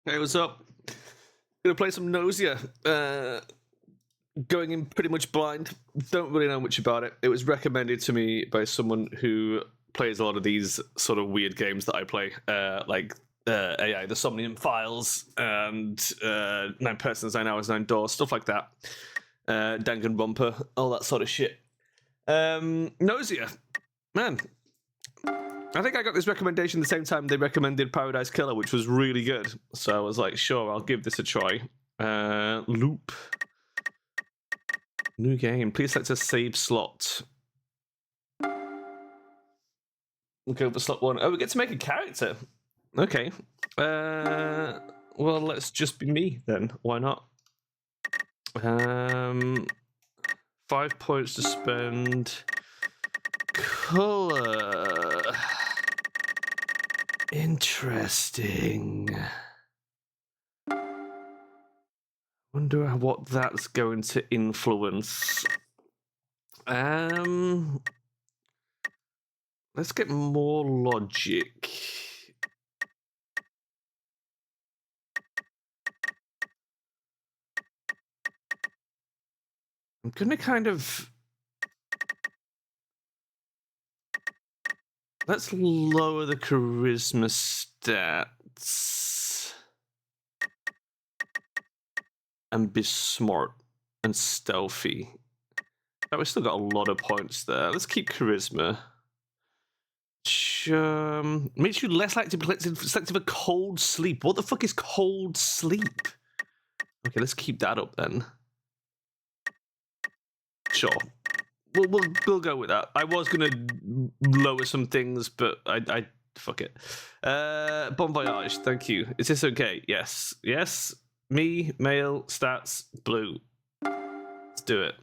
Hey, what's up? Gonna play some Gnosia. Going in pretty much blind. Don't really know much about it. It was recommended to me by someone who plays a lot of these sort of weird games that I play, like AI, the Somnium Files, and Nine Persons, 9 Hours, Nine Doors, stuff like that. Danganronpa, all that sort of shit. Gnosia, man. I think I got this recommendation the same time they recommended Paradise Killer, which was really good. So I was like, sure, I'll give this a try. Loop. New game. Please select a save slot. We'll go for slot 1. Oh, we get to make a character. Okay. Well, let's just be me then. Why not? 5 points to spend. Color. Interesting. Wonder what that's going to influence. Let's get more logic. I'm gonna kind of... Let's lower the charisma stats. And be smart and stealthy. Oh, we still got a lot of points there. Let's keep charisma. Makes you less likely to be selective of cold sleep. What the fuck is cold sleep? Okay, let's keep that up then. Sure. We'll go with that. I was gonna lower some things, but I fuck it. Bon voyage, thank you. Is this okay? Yes. Yes. Me, male, stats, blue. Let's do it.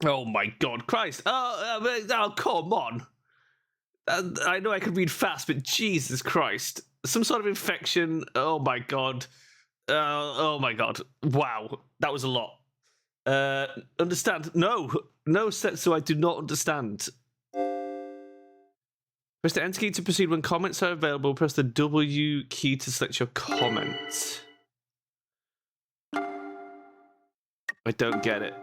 Oh my god, Christ. Oh, come on. I know I can read fast, but Jesus Christ. Some sort of infection. Oh my god. Oh my god. Wow. That was a lot. Understand? No, Setsu, I do not understand. Press the Enter key to proceed when comments are available. Press the W key to select your comment. I don't get it.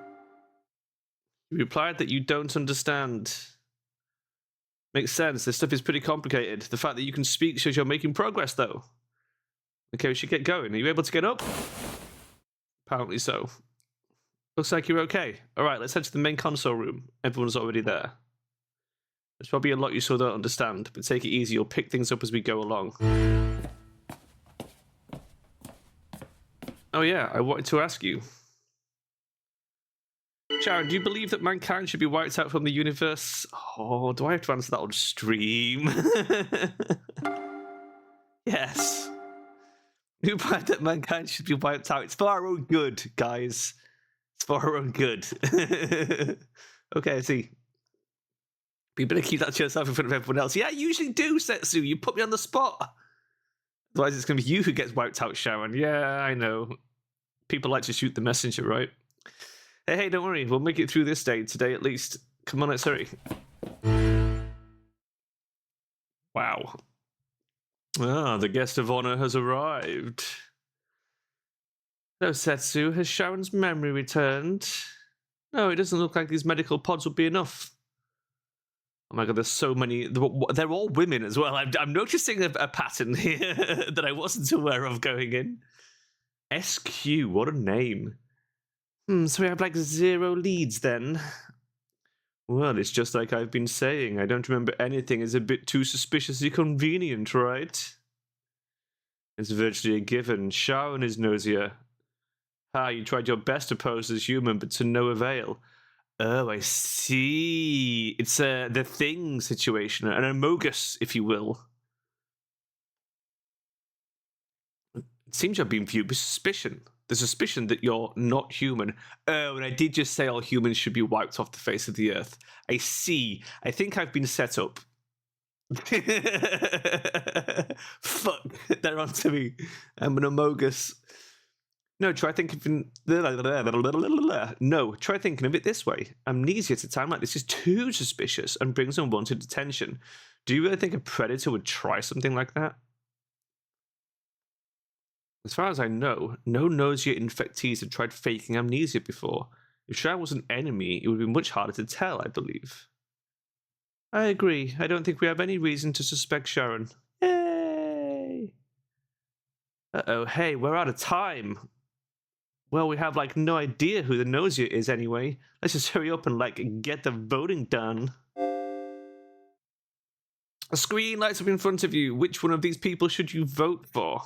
You replied that you don't understand. Makes sense. This stuff is pretty complicated. The fact that you can speak shows you're making progress, though. Okay, we should get going. Are you able to get up? Apparently so. Looks like you're okay. All right, let's head to the main console room. Everyone's already there. There's probably a lot you still don't understand, but take it easy. You'll pick things up as we go along. Oh yeah, I wanted to ask you. Sharon, do you believe that mankind should be wiped out from the universe? Oh, do I have to answer that on stream? Yes. You believe that mankind should be wiped out? It's for our own good, guys. It's for our own good. Okay, I see. But you better keep that to yourself in front of everyone else. Yeah, I usually do, Setsu. You put me on the spot. Otherwise, it's going to be you who gets wiped out, Sharon. Yeah, I know. People like to shoot the messenger, right? Hey, don't worry. We'll make it through this day, today at least. Come on, let's hurry. Wow. Ah, the guest of honor has arrived. No, Setsu, has Sharon's memory returned? No, it doesn't look like these medical pods will be enough. Oh my god, there's so many. They're all women as well. I'm noticing a pattern here that I wasn't aware of going in. SQ, what a name. So we have like 0 leads then. Well, it's just like I've been saying. I don't remember anything is a bit too suspiciously convenient, right? It's virtually a given. Sharon is Gnosia. You tried your best to pose as human, but to no avail. Oh, I see. It's the thing situation, an amogus, if you will. It seems you're being viewed with suspicion. The suspicion that you're not human. Oh, and I did just say all humans should be wiped off the face of the earth. I see. I think I've been set up. Fuck, they're onto me. I'm an amogus. No, try thinking of it this way. Amnesia at a time like this is too suspicious and brings unwanted attention. Do you really think a predator would try something like that? As far as I know, no Gnosia infectees have tried faking amnesia before. If Sharon was an enemy, it would be much harder to tell, I believe. I agree. I don't think we have any reason to suspect Sharon. Yay! Uh-oh, hey, we're out of time. Well, we have, like, no idea who the Gnosia is anyway. Let's just hurry up and, like, get the voting done. A screen lights up in front of you. Which one of these people should you vote for?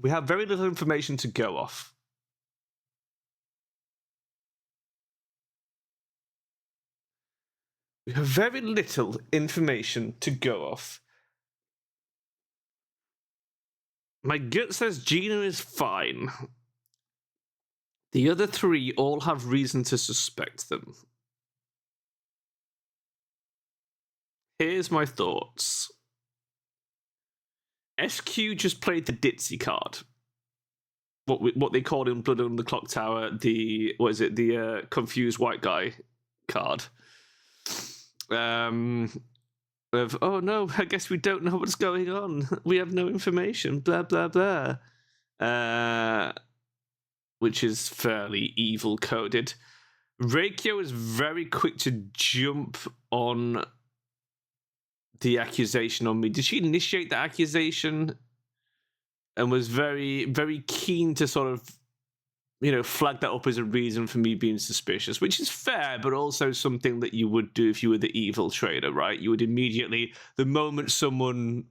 We have very little information to go off. We have very little information to go off. My gut says Gina is fine. The other three all have reason to suspect them. Here's my thoughts. SQ just played the ditzy card. What they called in Blood on the Clock Tower, the confused white guy card. Of, oh no, I guess we don't know what's going on. We have no information, blah, blah, blah. Which is fairly evil coded. Reikyo is very quick to jump on the accusation on me. Did she initiate the accusation? And was very, very keen to sort of, flag that up as a reason for me being suspicious, which is fair, but also something that you would do if you were the evil trader, right? You would immediately, the moment someone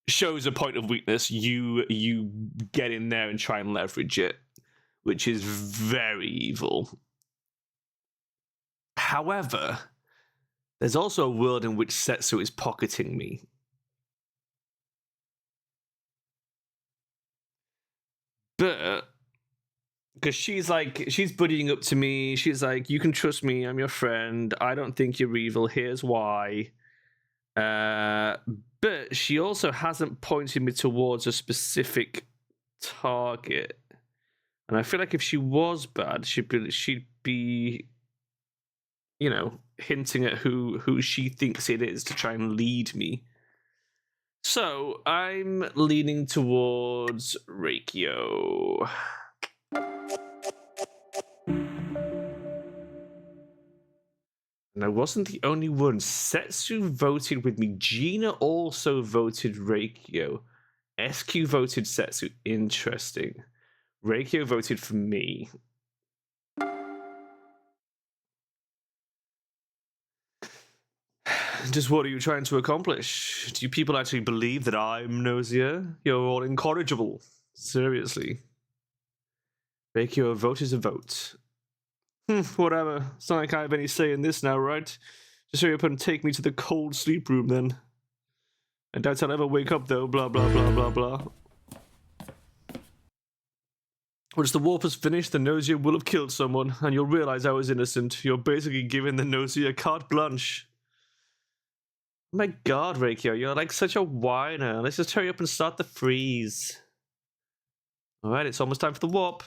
shows a point of weakness, you get in there and try and leverage it, which is very evil. However, there's also a world in which Setsu is pocketing me. But because she's buddying up to me. She's like, you can trust me. I'm your friend. I don't think you're evil. Here's why. But she also hasn't pointed me towards a specific target. And I feel like if she was bad, she'd be hinting at who she thinks it is to try and lead me. So I'm leaning towards Reikyo. And I wasn't the only one. Setsu voted with me. Gina also voted Reikyo. SQ voted Setsu. Interesting. Reikyo voted for me. Just what are you trying to accomplish? Do you people actually believe that I'm Gnosia? You're all incorrigible. Seriously. Reikyo, a vote is a vote. Whatever. It's not like I have any say in this now, right? Just hurry up and take me to the cold sleep room, then. I doubt I'll ever wake up, though. Blah, blah, blah, blah, blah. Once the warp has finished, the Gnosia will have killed someone, and you'll realize I was innocent. You're basically giving the Gnosia carte blanche. Oh my god, Reikyo, you're like such a whiner. Let's just hurry up and start the freeze. Alright, it's almost time for the warp.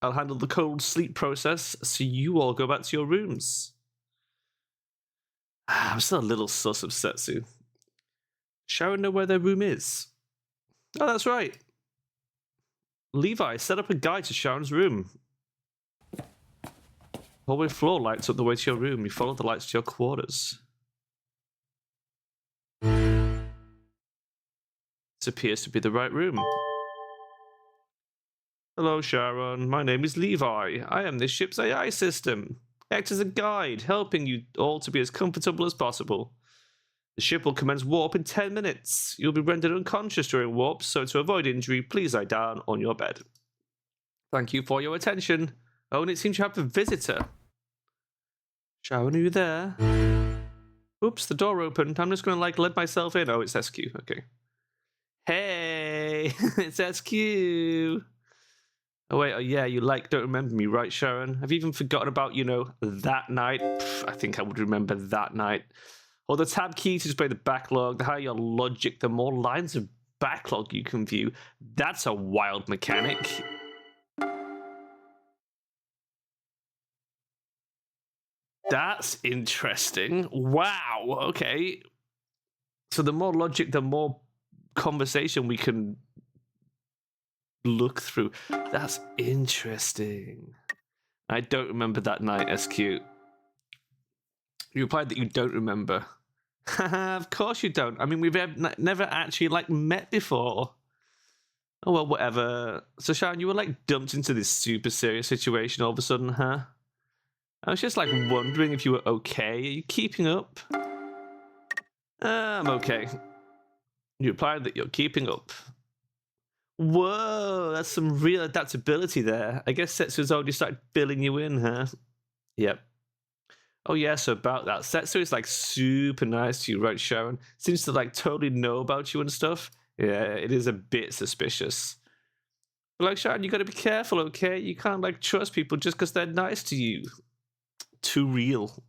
I'll handle the cold sleep process, so you all go back to your rooms. I'm still a little sus of Setsu. Sharon know where their room is. Oh, that's right. Levi, set up a guide to Sharon's room. Hallway floor lights up the way to your room. You follow the lights to your quarters. This appears to be the right room. Hello, Sharon. My name is Levi. I am this ship's AI system. I act as a guide, helping you all to be as comfortable as possible. The ship will commence warp in 10 minutes. You'll be rendered unconscious during warp, so to avoid injury, please lie down on your bed. Thank you for your attention. Oh, and it seems you have a visitor. Sharon, are you there? Oops, the door opened. I'm just going to, let myself in. Oh, it's SQ. Okay. Hey, it's SQ. Oh, wait, yeah, you, don't remember me, right, Sharon? Have you even forgotten about, that night? Pff, I think I would remember that night. Or the tab key to display the backlog, the higher your logic, the more lines of backlog you can view. That's a wild mechanic. That's interesting. Wow. Okay. So the more logic, the more conversation we can look through. That's interesting. I don't remember that night, SQ. You replied that you don't remember. Of course you don't. I mean, we've never actually, like, met before. Oh, well, whatever. So, Sharon, you were, like, dumped into this super serious situation all of a sudden, huh? I was just, like, wondering if you were okay. Are you keeping up? I'm okay. You replied that you're keeping up. Whoa, that's some real adaptability there. I guess Setsu's already started filling you in, huh? Yep. Oh, yeah, so about that. Setsu is, like, super nice to you, right, Sharon? Seems to, like, totally know about you and stuff. Yeah, it is a bit suspicious. But, like, Sharon, you gotta be careful, okay? You can't, like, trust people just because they're nice to you. Too real.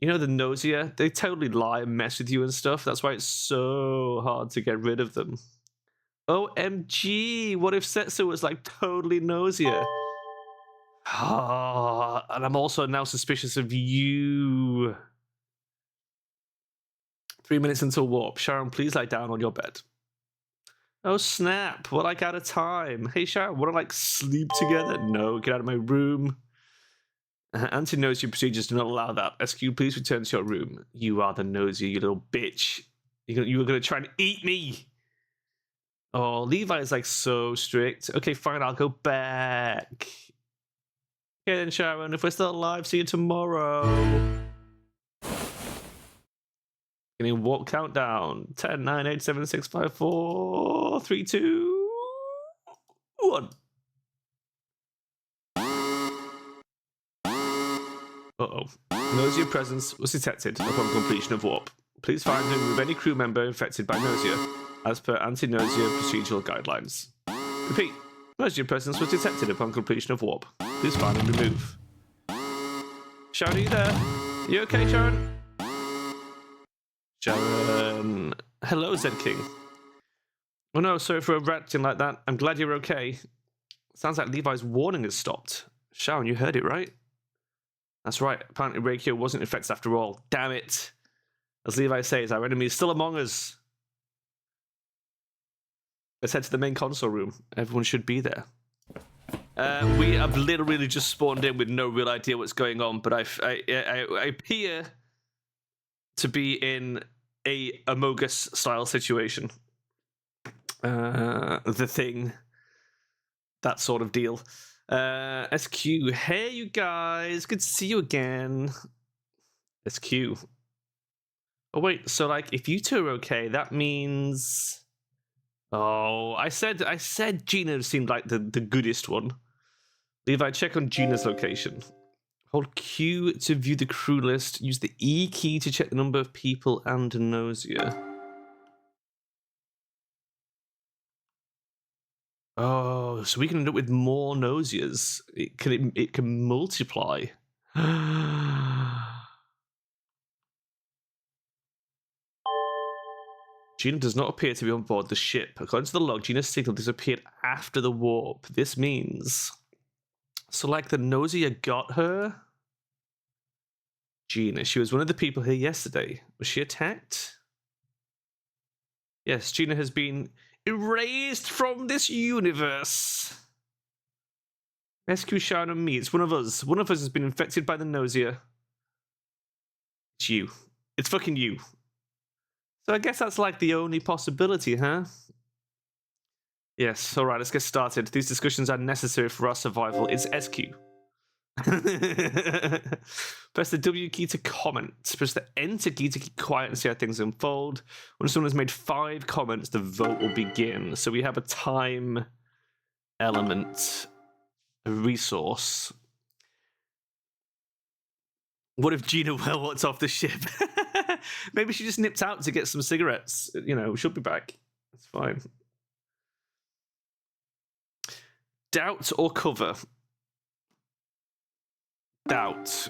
You know the Gnosia? They totally lie and mess with you and stuff. That's why it's so hard to get rid of them. OMG, what if Setsu was like totally Gnosia? And I'm also now suspicious of you. 3 minutes until warp. Sharon, please lie down on your bed. Oh snap, we're like out of time. Hey Sharon, wanna like sleep together? No, get out of my room. Anti-Gnosia procedures do not allow that. SQ, please return to your room. You are the Gnosia, you little bitch. You were gonna try and eat me. Oh, Levi is like so strict. Okay, fine, I'll go back. Okay then, Sharon, if we're still alive, see you tomorrow. Getting walk countdown. 10, 9, 8, 7, 6, 5, 4, 3, 2, 1. Uh-oh. Gnosia presence was detected upon completion of warp. Please find and remove any crew member infected by Gnosia, as per anti-Gnosia procedural guidelines. Repeat. Gnosia presence was detected upon completion of warp. Please find and remove. Sharon, are you there? You okay, Sharon? Sharon. Hello, Zed King. Oh no, sorry for reacting like that. I'm glad you're okay. Sounds like Levi's warning has stopped. Sharon, you heard it, right? That's right. Apparently Reikyo wasn't infected after all. Damn it. As Levi says, our enemy is still among us. Let's head to the main console room. Everyone should be there. We have literally just spawned in with no real idea what's going on, but I appear to be in a Among Us style situation. The Thing. That sort of deal. SQ. Hey, you guys. Good to see you again. SQ. Oh, wait. So, like, if you two are okay, that means... Oh, I said Gina seemed like the goodest one. Levi, check on Gina's location. Hold Q to view the crew list. Use the E key to check the number of people and Gnosia. Oh, so we can end up with more Gnosias. It can multiply. Gina does not appear to be on board the ship. According to the log, Gina's signal disappeared after the warp. This means... So, like, the Gnosia got her? Gina, she was one of the people here yesterday. Was she attacked? Yes, Gina has been erased from this universe. SQ, Sharon, and me. It's one of us. One of us has been infected by the Gnosia. It's you. It's fucking you. So I guess that's like the only possibility, huh? Yes, alright, let's get started. These discussions are necessary for our survival. It's SQ. Press the W key to comment. Press the Enter key to keep quiet and see how things unfold. When someone has made 5 comments, the vote will begin. So we have a time element, a resource. What if Gina well walked off the ship? Maybe she just nipped out to get some cigarettes. You know, she'll be back. It's fine. Doubt or cover? Doubt.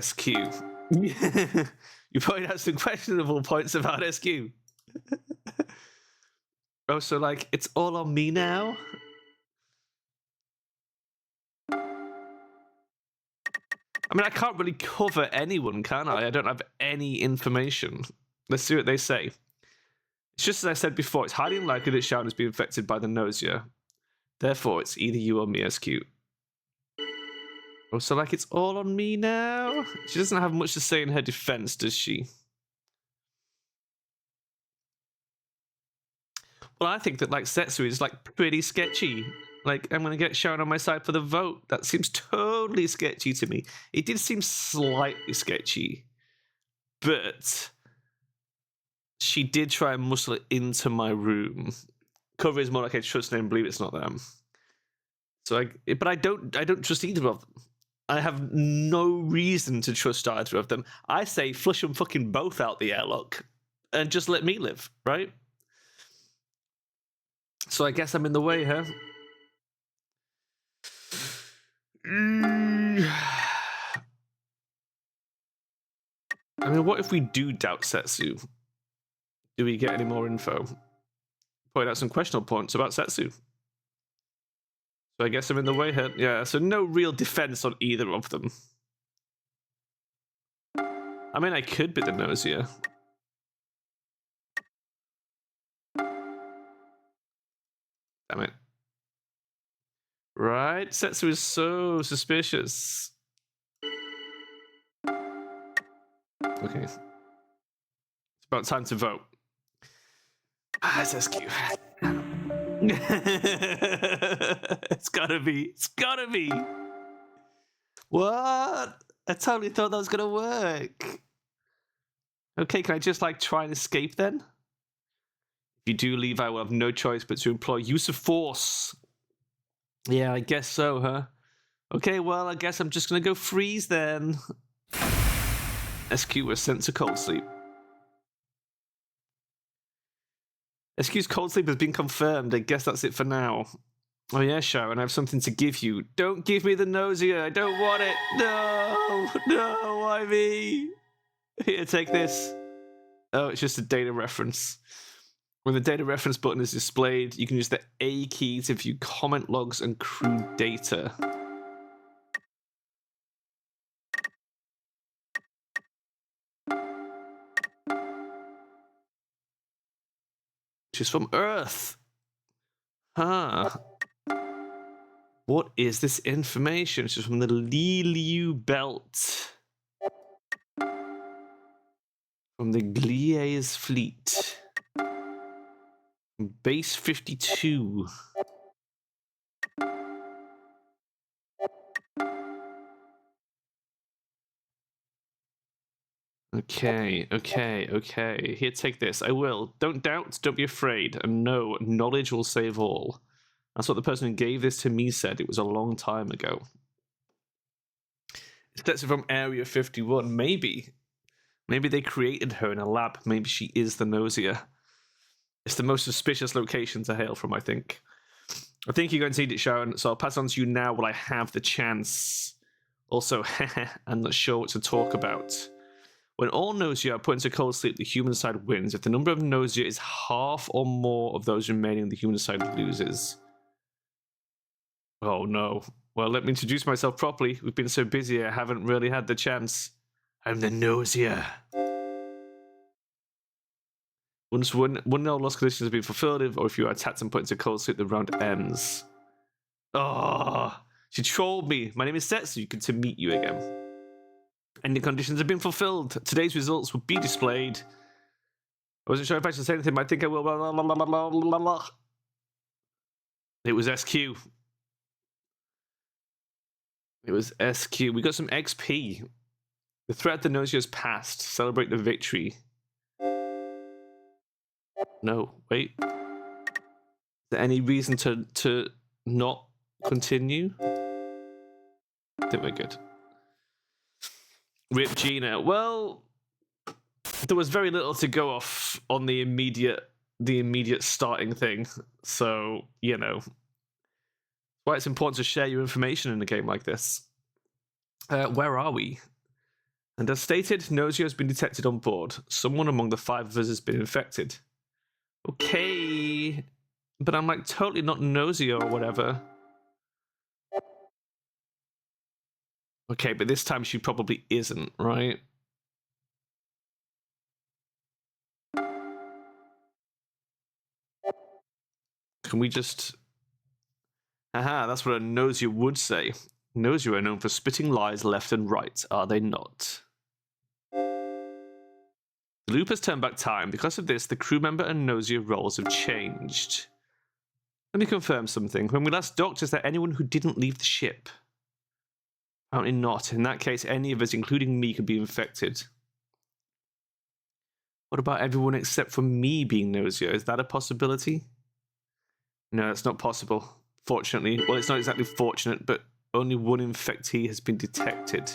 SQ. You pointed out some questionable points about SQ. Oh, so like, it's all on me now? I mean, I can't really cover anyone, can I? I don't have any information. Let's see what they say. It's just as I said before, it's highly unlikely that Sharon has been infected by the Gnosia. Therefore, it's either you or me, SQ. Oh, so like it's all on me now? She doesn't have much to say in her defense, does she? Well, I think that like Setsu is like pretty sketchy. Like, I'm gonna get Sharon on my side for the vote. That seems totally sketchy to me. It did seem slightly sketchy, but she did try and muscle it into my room. Cover is more like I trust and believe it's not them. So but I don't trust either of them. I have no reason to trust either of them. I say flush them fucking both out the airlock and just let me live, right? So I guess I'm in the way, huh? I mean, what if we do doubt Setsu? Do we get any more info? Point out some questionable points about Setsu. So I guess I'm in the way here. Yeah, so no real defense on either of them. I mean, I could be the Gnosia. Damn it. Right? Setsu is so suspicious. Okay. It's about time to vote. Ah, it's SQ. It's gotta be. It's gotta be. What? I totally thought that was gonna work. Okay, can I just like try and escape then? If you do leave, I will have no choice but to employ use of force. Yeah, I guess so, huh? Okay, well, I guess I'm just gonna go freeze then. SQ was sent to cold sleep. SQ's cold sleep has been confirmed. I guess that's it for now. Oh yeah, Sharon, I have something to give you. Don't give me the Gnosia. I don't want it. No, no, why me? Here, take this. Oh, it's just a data reference. When the data reference button is displayed, you can use the A key to view comment logs and crew data. She's from Earth. Huh. What is this information? She's from the Liliu Belt. From the Gliese Fleet. Base 52. Okay. Here, take this. I will. Don't doubt, don't be afraid. And no, knowledge will save all. That's what the person who gave this to me said. It was a long time ago. That's from Area 51. Maybe. Maybe they created her in a lab. Maybe she is the Gnosia. It's the most suspicious location to hail from, I think. I think you're going to need it, Sharon, so I'll pass on to you now while I have the chance. Also, I'm not sure what to talk about. When all Gnosia are put into cold sleep, the human side wins. If the number of Gnosia is half or more of those remaining, the human side loses. Oh no. Well, let me introduce myself properly. We've been so busy, I haven't really had the chance. I'm the Gnosia. Once one or lost conditions have been fulfilled, or if you are attacked and put into cold sleep, the round ends. Oh, she trolled me. My name is Setsu. Good to meet you again. Ending conditions have been fulfilled. Today's results will be displayed. I wasn't sure if I should say anything, but I think I will. Blah, blah, blah, blah, blah, blah. It was SQ. It was SQ. We got some XP. The threat of the Gnosia has passed. Celebrate the victory. No, wait. Is there any reason to not continue? I think we're good. Rip Gina. Well, there was very little to go off on the immediate starting thing. So, you know, why it's important to share your information in a game like this. Where are we? And as stated, Gnosia has been detected on board. Someone among the 5 of us has been infected. Okay, but I'm like totally not Gnosia or whatever. Okay, but this time she probably isn't, right? Can we just... Aha, that's what a Gnosia would say. Gnosia are known for spitting lies left and right, are they not? The loop has turned back time. Because of this, the crew member and Gnosia roles have changed. Let me confirm something. When we last docked, is there anyone who didn't leave the ship? Apparently not. In that case, any of us, including me, could be infected. What about everyone except for me being Gnosia? Is that a possibility? No, it's not possible. Fortunately. Well, it's not exactly fortunate, but only one infectee has been detected.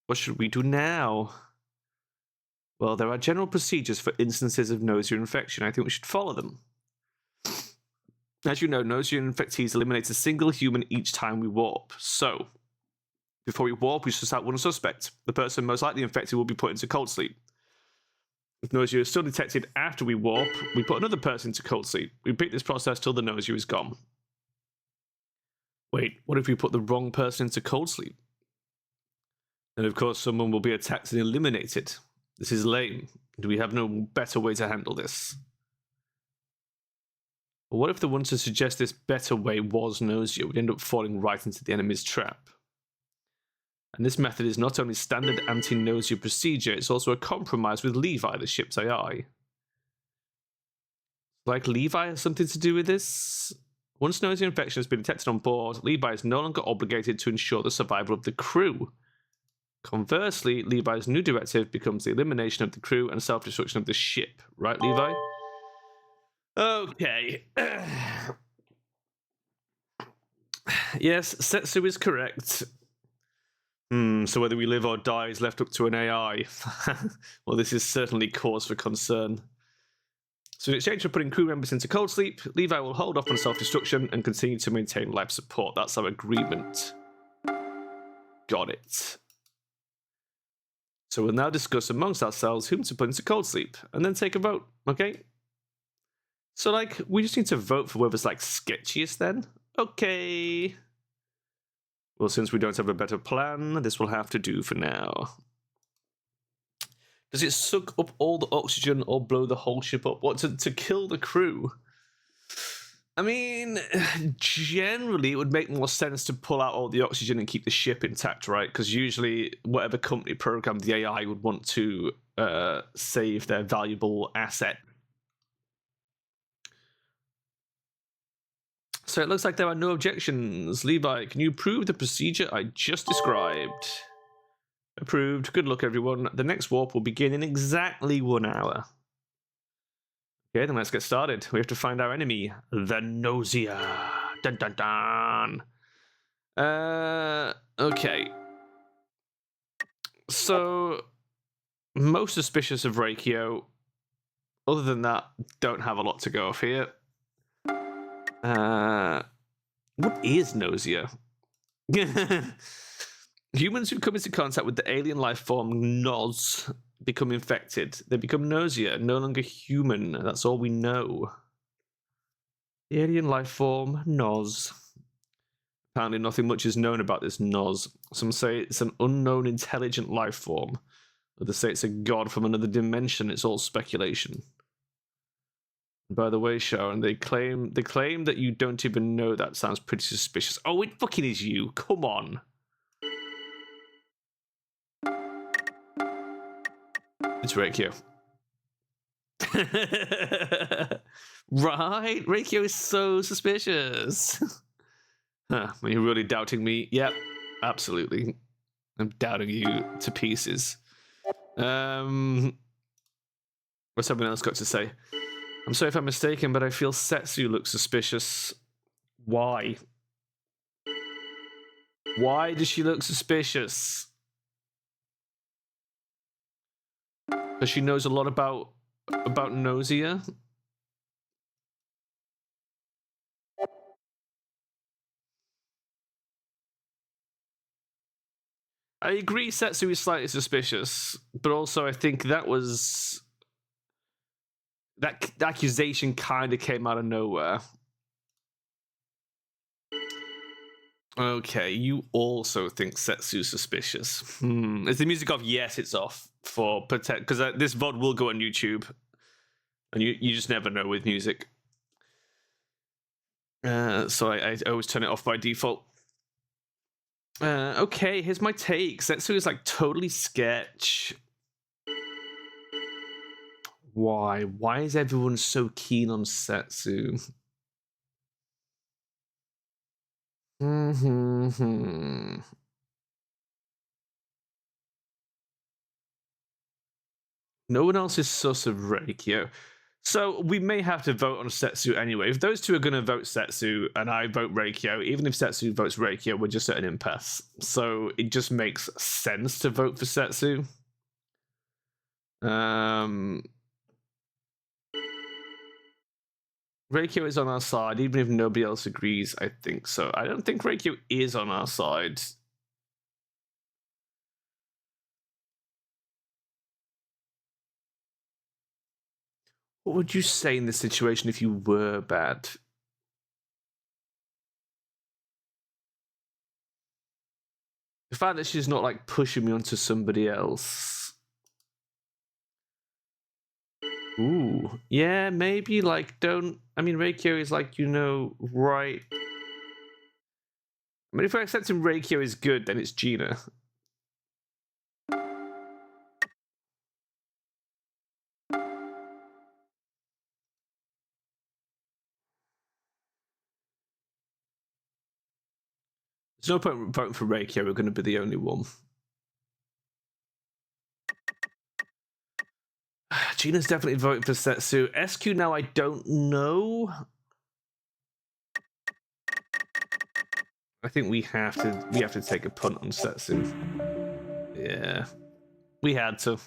What should we do now? Well, there are general procedures for instances of Gnosia infection. I think we should follow them. As you know, Gnosia infectees eliminate a single human each time we warp. So, before we warp, we should start one suspect. The person most likely infected will be put into cold sleep. If Gnosia is still detected after we warp, we put another person into cold sleep. We repeat this process till the Gnosia is gone. Wait, what if we put the wrong person into cold sleep? Then, of course, someone will be attacked and eliminated. This is lame. Do we have no better way to handle this? But what if the one to suggest this better way was Gnosia? We'd end up falling right into the enemy's trap. And this method is not only standard anti-Gnosia procedure, it's also a compromise with Levi, the ship's AI. Like Levi has something to do with this? Once Gnosia infection has been detected on board, Levi is no longer obligated to ensure the survival of the crew. Conversely, Levi's new directive becomes the elimination of the crew and self-destruction of the ship. Right, Levi? Okay. Yes, Setsu is correct. So whether we live or die is left up to an AI. Well, this is certainly cause for concern. So in exchange for putting crew members into cold sleep, Levi will hold off on self-destruction and continue to maintain life support. That's our agreement. Got it. So we'll now discuss amongst ourselves whom to put into cold sleep, and then take a vote, okay? So, like, we just need to vote for whoever's, like, sketchiest then? Okay. Well, since we don't have a better plan, this will have to do for now. Does it suck up all the oxygen or blow the whole ship up? What, to kill the crew? I mean, generally it would make more sense to pull out all the oxygen and keep the ship intact, right? Because usually whatever company programmed the AI would want to save their valuable asset. So it looks like there are no objections. Levi, can you prove the procedure I just described? Approved. Good luck, everyone. The next warp will begin in exactly 1 hour. Okay, then let's get started. We have to find our enemy, the Gnosia. Dun dun dun. Okay. So, most suspicious of Reikio. Other than that, don't have a lot to go off here. What is Gnosia? Humans who come into contact with the alien life form Nos become infected. They become Gnosia, no longer human. That's all we know. The alien life form Nos. Apparently nothing much is known about this Nos. Some say it's an unknown intelligent life form. Others say it's a god from another dimension. It's all speculation. By the way, Sharon, they claim that you don't even know that. Sounds pretty suspicious. Oh, it fucking is you. Come on. It's Reikio. Right? Reikio is so suspicious. Huh, are you really doubting me? Yep, absolutely. I'm doubting you to pieces. What's everyone else got to say? I'm sorry if I'm mistaken, but I feel Setsu looks suspicious. Why? Why does she look suspicious? Because she knows a lot about Gnosia. I agree Setsu is slightly suspicious, but also I think that accusation kind of came out of nowhere. Okay, you also think Setsu's suspicious. Is the music off? Yes, it's off for protect because this VOD will go on YouTube, and you just never know with music. So I always turn it off by default. Okay, here's my take. Setsu is like totally sketch. Why? Why is everyone so keen on Setsu? No one else is sus of Reikyo. So we may have to vote on Setsu anyway. If those two are going to vote Setsu and I vote Reikyo, even if Setsu votes Reikyo, we're just at an impasse. So it just makes sense to vote for Setsu. Reikyo is on our side, even if nobody else agrees, I think so. I don't think Reikyo is on our side. What would you say in this situation if you were bad? The fact that she's not like pushing me onto somebody else. Ooh, yeah, maybe like don't. I mean, Reikyo is like, you know, right. I mean, if we're accepting Reikyo is good, then it's Gina. There's no point voting for Reikyo. We're going to be the only one. Gina's definitely voting for Setsu. SQ now, I don't know. I think we have to take a punt on Setsu. Yeah, we had to.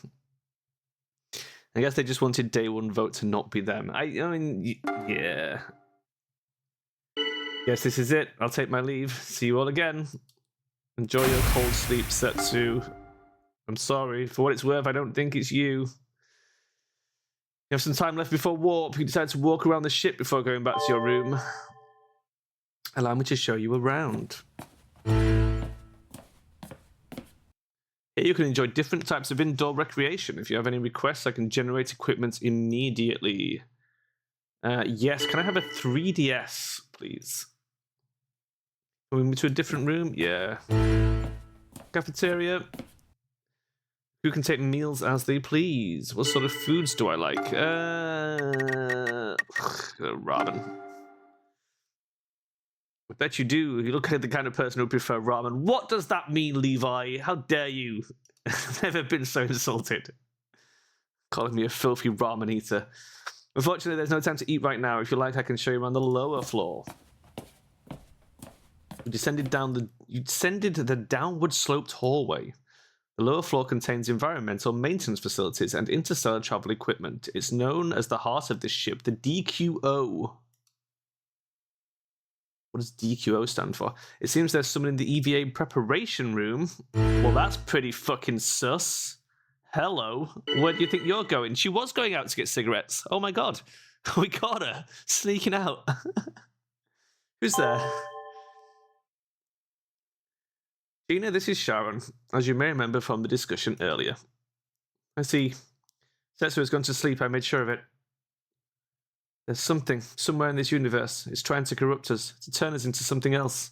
I guess they just wanted day one vote to not be them. I mean, yeah. Guess this is it. I'll take my leave. See you all again. Enjoy your cold sleep, Setsu. I'm sorry. For what it's worth, I don't think it's you. You have some time left before warp. You decide to walk around the ship before going back to your room. Allow me to show you around. Here you can enjoy different types of indoor recreation. If you have any requests, I can generate equipment immediately. Yes, can I have a 3DS, please? Can we move to a different room? Yeah. Cafeteria. Who can take meals as they please? What sort of foods do I like? Ramen. I bet you do. You look like the kind of person who prefer ramen. What does that mean, Levi? How dare you? I've never been so insulted. Calling me a filthy ramen eater. Unfortunately, there's no time to eat right now. If you like, I can show you around the lower floor. You descended the downward sloped hallway. The lower floor contains environmental maintenance facilities and interstellar travel equipment. It's known as the heart of this ship, the DQO. What does DQO stand for? It seems there's someone in the EVA preparation room. Well, that's pretty fucking sus. Hello. Where do you think you're going? She was going out to get cigarettes. Oh my god. We got her. Sneaking out. Who's there? Gina, this is Sharon, as you may remember from the discussion earlier. I see. Setsu has gone to sleep, I made sure of it. There's something, somewhere in this universe. It's trying to corrupt us, to turn us into something else.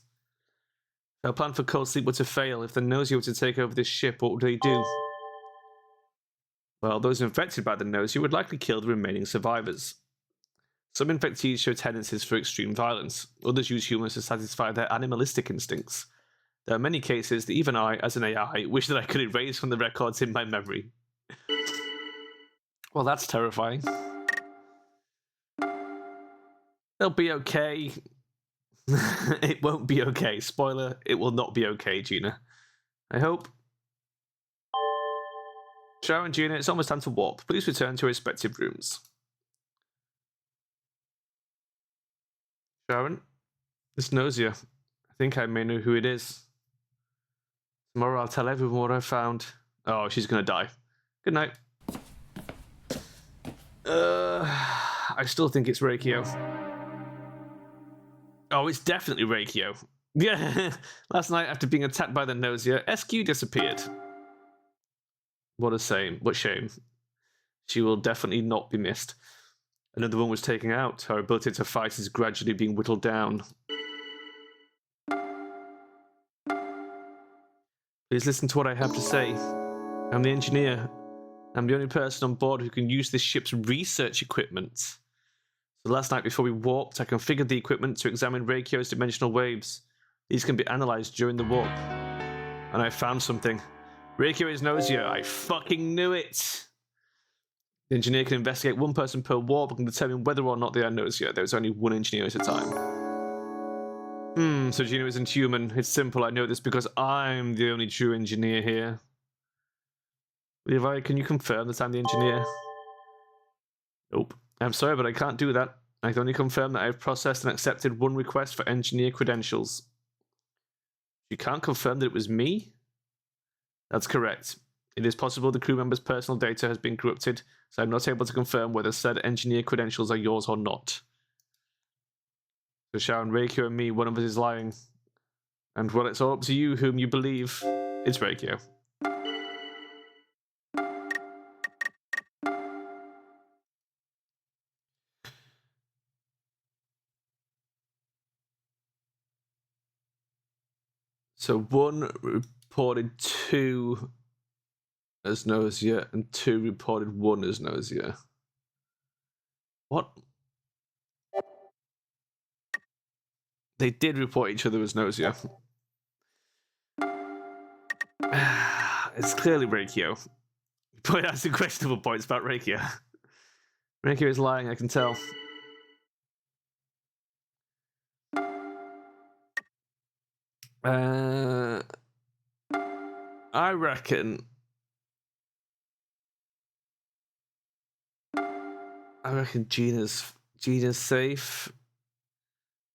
If our plan for cold sleep were to fail, if the Gnosia were to take over this ship, what would they do? Well, those infected by the Gnosia would likely kill the remaining survivors. Some infectees show tendencies for extreme violence. Others use humans to satisfy their animalistic instincts. There are many cases that even I, as an AI, wish that I could erase from the records in my memory. Well, that's terrifying. They'll be okay. It won't be okay. Spoiler, it will not be okay, Gina. I hope. Sharon and Gina, it's almost time to warp. Please return to your respective rooms. Sharon, it's Gnosia. I think I may know who it is. Tomorrow I'll tell everyone what I found. Oh, she's gonna die. Good night. I still think it's Reikyo. Oh, it's definitely Reikyo. Yeah, last night after being attacked by the Gnosia, SQ disappeared. What a shame. What shame. She will definitely not be missed. Another one was taken out. Her ability to fight is gradually being whittled down. Please listen to what I have to say. I'm the engineer. I'm the only person on board who can use this ship's research equipment. So last night before we warped, I configured the equipment to examine Reikio's dimensional waves. These can be analyzed during the warp. And I found something. Reikio is Gnosia. I fucking knew it! The engineer can investigate one person per warp and can determine whether or not they are Gnosia. There is only one engineer at a time. So Gino isn't human. It's simple. I know this because I'm the only true engineer here. Levi, can you confirm that I'm the engineer? Nope. I'm sorry, but I can't do that. I can only confirm that I've processed and accepted one request for engineer credentials. You can't confirm that it was me? That's correct. It is possible the crew member's personal data has been corrupted, so I'm not able to confirm whether said engineer credentials are yours or not. So Sharon, Reikio, and me, one of us is lying. And well, it's all up to you whom you believe. It's Reikio. So one reported 2 as Gnosia, and 2 reported 1 as Gnosia. What? They did report each other as Gnosia. It's clearly Reikio. Point out some questionable points about Reikio. Reikio is lying, I can tell. I reckon Gina's safe.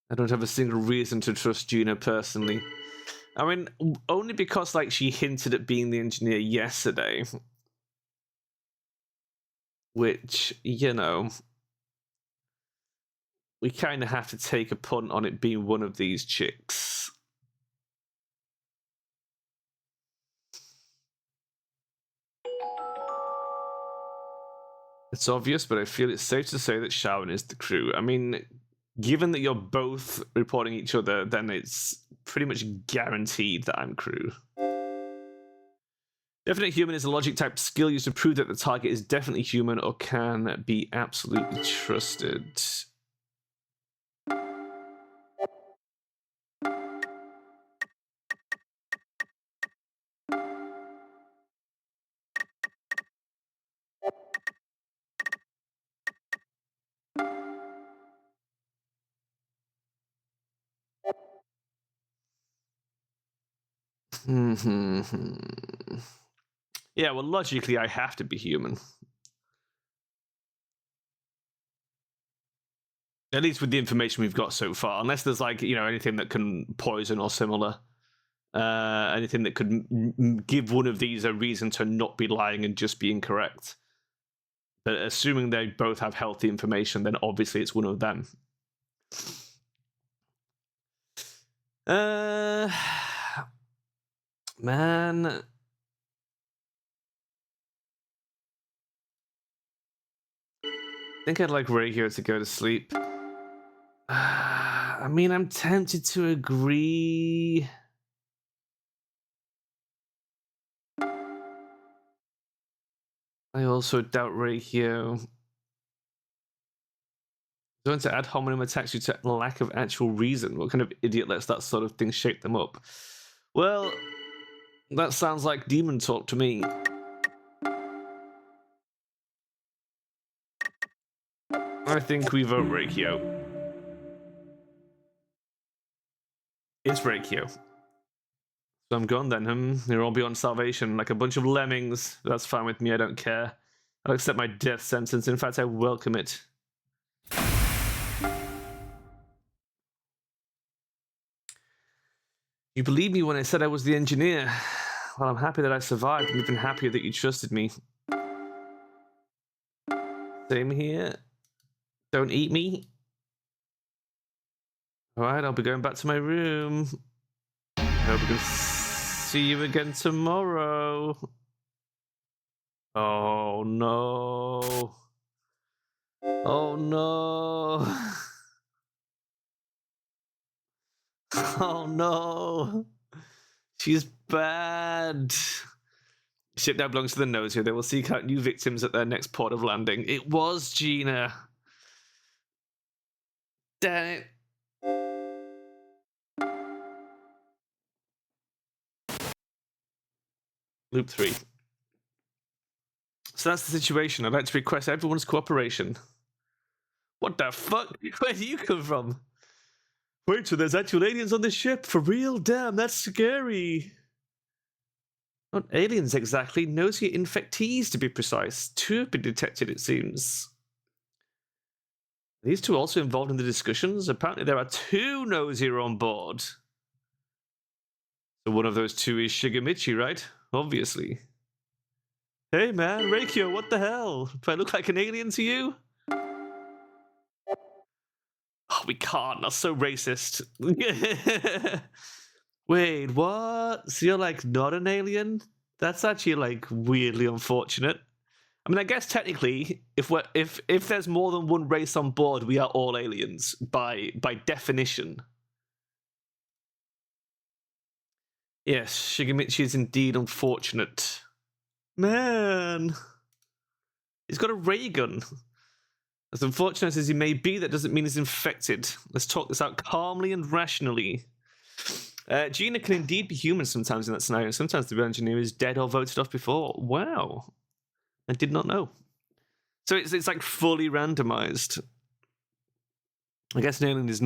I don't have a single reason to trust Gina personally. I mean, only because like she hinted at being the engineer yesterday. Which, you know, we kind of have to take a punt on it being one of these chicks. It's obvious, but I feel it's safe to say that Sharon is the crew. I mean, given that you're both reporting each other, then it's pretty much guaranteed that I'm crew. Definite human is a logic type skill used to prove that the target is definitely human or can be absolutely trusted. Yeah, well, logically, I have to be human. At least with the information we've got so far. Unless there's, like, you know, anything that can poison or similar. Anything that could give one of these a reason to not be lying and just be incorrect. But assuming they both have healthy information, then obviously it's one of them. Man. I think I'd like Reikio to go to sleep. I mean, I'm tempted to agree. I also doubt Reikio. Going to ad hominem attacks you to lack of actual reason. What kind of idiot lets that sort of thing shake them up? Well, that sounds like demon talk to me. I think we vote Reikio. It's Reikio. So I'm gone then. They're all beyond salvation, like a bunch of lemmings. That's fine with me, I don't care. I'll accept my death sentence. In fact, I welcome it. You believed me when I said I was the engineer. Well, I'm happy that I survived. I'm even happier that you trusted me. Same here. Don't eat me. Alright, I'll be going back to my room. Hope we can see you again tomorrow. Oh no. Oh no. Oh no. She's bad. Ship now belongs to the Gnosia. They will seek out new victims at their next port of landing. It was Gina. Damn it. Loop 3. So that's the situation. I'd like to request everyone's cooperation. What the fuck? Where do you come from? Wait, so there's actual aliens on this ship? For real? Damn, that's scary. Not aliens exactly. Gnosia infectees, to be precise. 2 have been detected, it seems. Are these 2 also involved in the discussions? Apparently there are 2 Gnosia on board. So one of those 2 is Shigemichi, right? Obviously. Hey man, Reikyo, what the hell? Do I look like an alien to you? Oh, we can't. That's so racist. Wait, what? So you're like not an alien? That's actually like weirdly unfortunate. I mean, I guess technically, if there's more than one race on board, we are all aliens by definition. Yes, Shigemichi is indeed unfortunate. Man, he's got a ray gun. As unfortunate as he may be, that doesn't mean he's infected. Let's talk this out calmly and rationally. Gina can indeed be human sometimes in that scenario. Sometimes the engineer is dead or voted off before. Wow. I did not know. So it's like fully randomized. I guess an alien is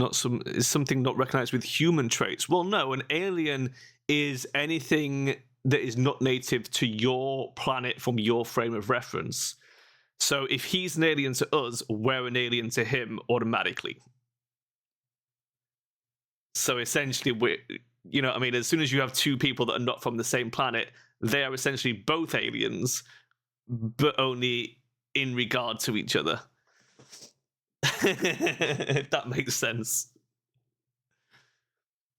something not recognized with human traits. Well, no, an alien is anything that is not native to your planet from your frame of reference. So if he's an alien to us, we're an alien to him automatically. So essentially, you know, I mean, as soon as you have 2 people that are not from the same planet, they are essentially both aliens, but only in regard to each other. If that makes sense.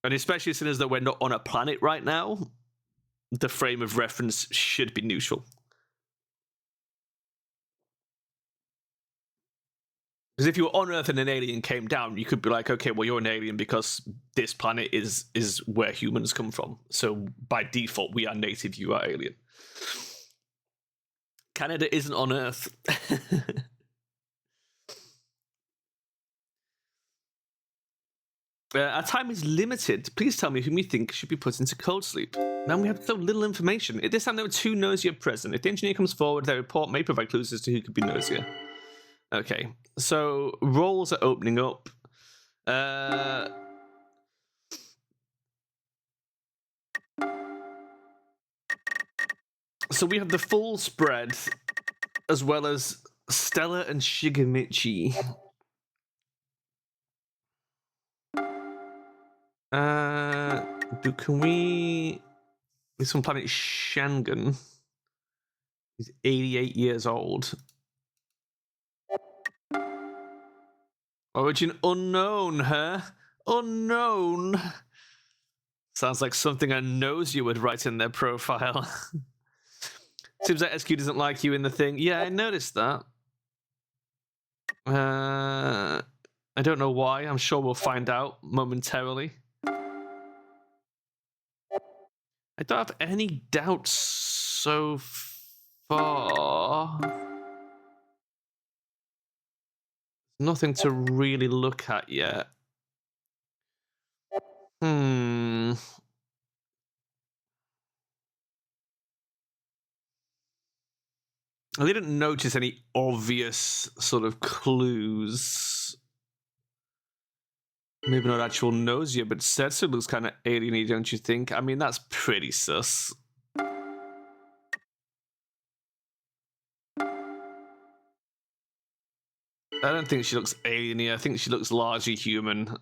And especially as soon as that we're not on a planet right now, the frame of reference should be neutral. Because if you were on Earth and an alien came down, you could be like, okay, well, you're an alien because this planet is where humans come from. So by default, we are native, you are alien. Canada isn't on Earth. Our time is limited. Please tell me whom you think should be put into cold sleep. Man, we have so little information. At this time, there were 2 Gnosia present. If the engineer comes forward, their report may provide clues as to who could be Gnosia. Okay, so roles are opening up. So we have the full spread, as well as Stella and Shigemichi. Can we... This one planet Shangan. He's 88 years old. Origin unknown, huh? Unknown. Sounds like something a Gnosia would write in their profile. Seems like SQ doesn't like you in the thing. Yeah, I noticed that. I don't know why. I'm sure we'll find out momentarily. I don't have any doubts so far. Nothing to really look at yet. I didn't notice any obvious sort of clues. Maybe not actual Gnosia, but Setsu looks kind of alien-y, don't you think? I mean, that's pretty sus. I don't think she looks alien-y. I think she looks largely human.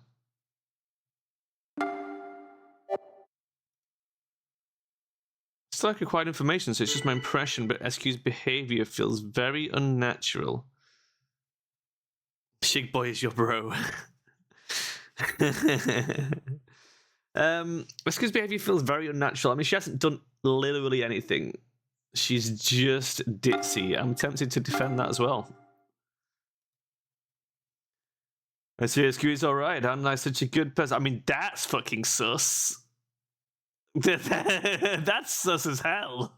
Still like required information, so it's just my impression, but SQ's behavior feels very unnatural. Shig boy is your bro. Asuka's behavior feels very unnatural. I mean, she hasn't done literally anything. She's just ditzy. I'm tempted to defend that as well. I see is alright. I'm not such a good person. I mean, that's fucking sus. That's sus as hell.